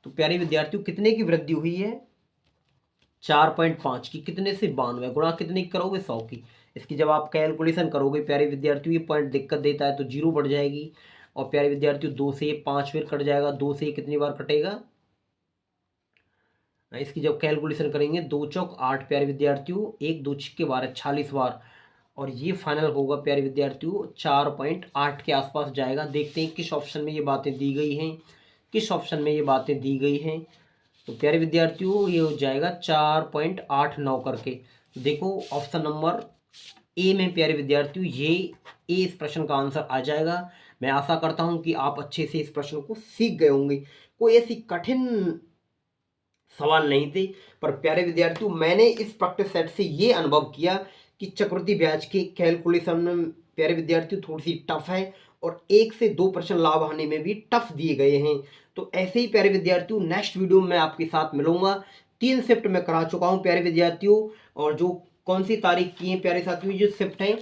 तो प्यारे विद्यार्थियों कितने की वृद्धि हुई है 4.5 की। कितने से 92 गुणा कितने की करोगे 100 की। इसकी जब आप कैलकुलेशन करोगे प्यारे विद्यार्थियों ये पॉइंट दिक्कत देता है तो 0 बढ़ जाएगी। और प्यारे विद्यार्थियों 2 से 5 फिर कट जाएगा। 2 से कितनी बार कटेगा, इसकी जब कैलकुलेशन करेंगे 2 चौक 8 प्यारे विद्यार्थियों, 1 2 छक्के 12 46 बार। और ये फाइनल होगा प्यारे विद्यार्थियों 4.8 के आसपास जाएगा। देखते हैं किस ऑप्शन में ये बातें दी गई हैं, किस ऑप्शन में ये बातें दी गई हैं। तो प्यारे विद्यार्थियों ये हो जाएगा 4.89 करके। देखो ऑप्शन नंबर ए में प्यारे विद्यार्थियों ये ए इस प्रश्न का आंसर आ जाएगा। मैं आशा करता हूं कि आप अच्छे से इस प्रश्न को सीख गए होंगे। कोई ऐसी कठिन सवाल नहीं थे, पर प्यारे विद्यार्थियों मैंने इस प्रैक्टिस सेट से ये अनुभव किया कि चक्रवृद्धि ब्याज के कैलकुलेशन में प्यारे विद्यार्थियों थोड़ी सी टफ है और 1 से 2% लाभ हानि में भी टफ दिए गए हैं। तो ऐसे ही प्यारे विद्यार्थियों नेक्स्ट वीडियो में आपके साथ मिलूंगा। 3 शिफ्ट में करा चुका हूं प्यारे विद्यार्थियों, और जो कौन सी तारीख की है प्यारे साथियों जो शिफ्ट है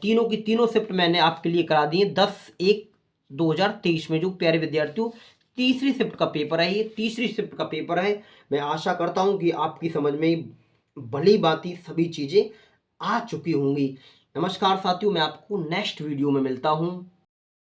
तीनों की तीनों शिफ्ट मैंने आपके लिए करा दी है 10/1/2023 में। जो प्यारे विद्यार्थियों तीसरी शिफ्ट का पेपर है, ये तीसरी शिफ्ट का पेपर है। मैं आशा करता हूं कि आपकी समझ में भली भांति सभी चीजें आ चुकी होंगी। नमस्कार साथियों, मैं आपको नेक्स्ट वीडियो में मिलता हूं।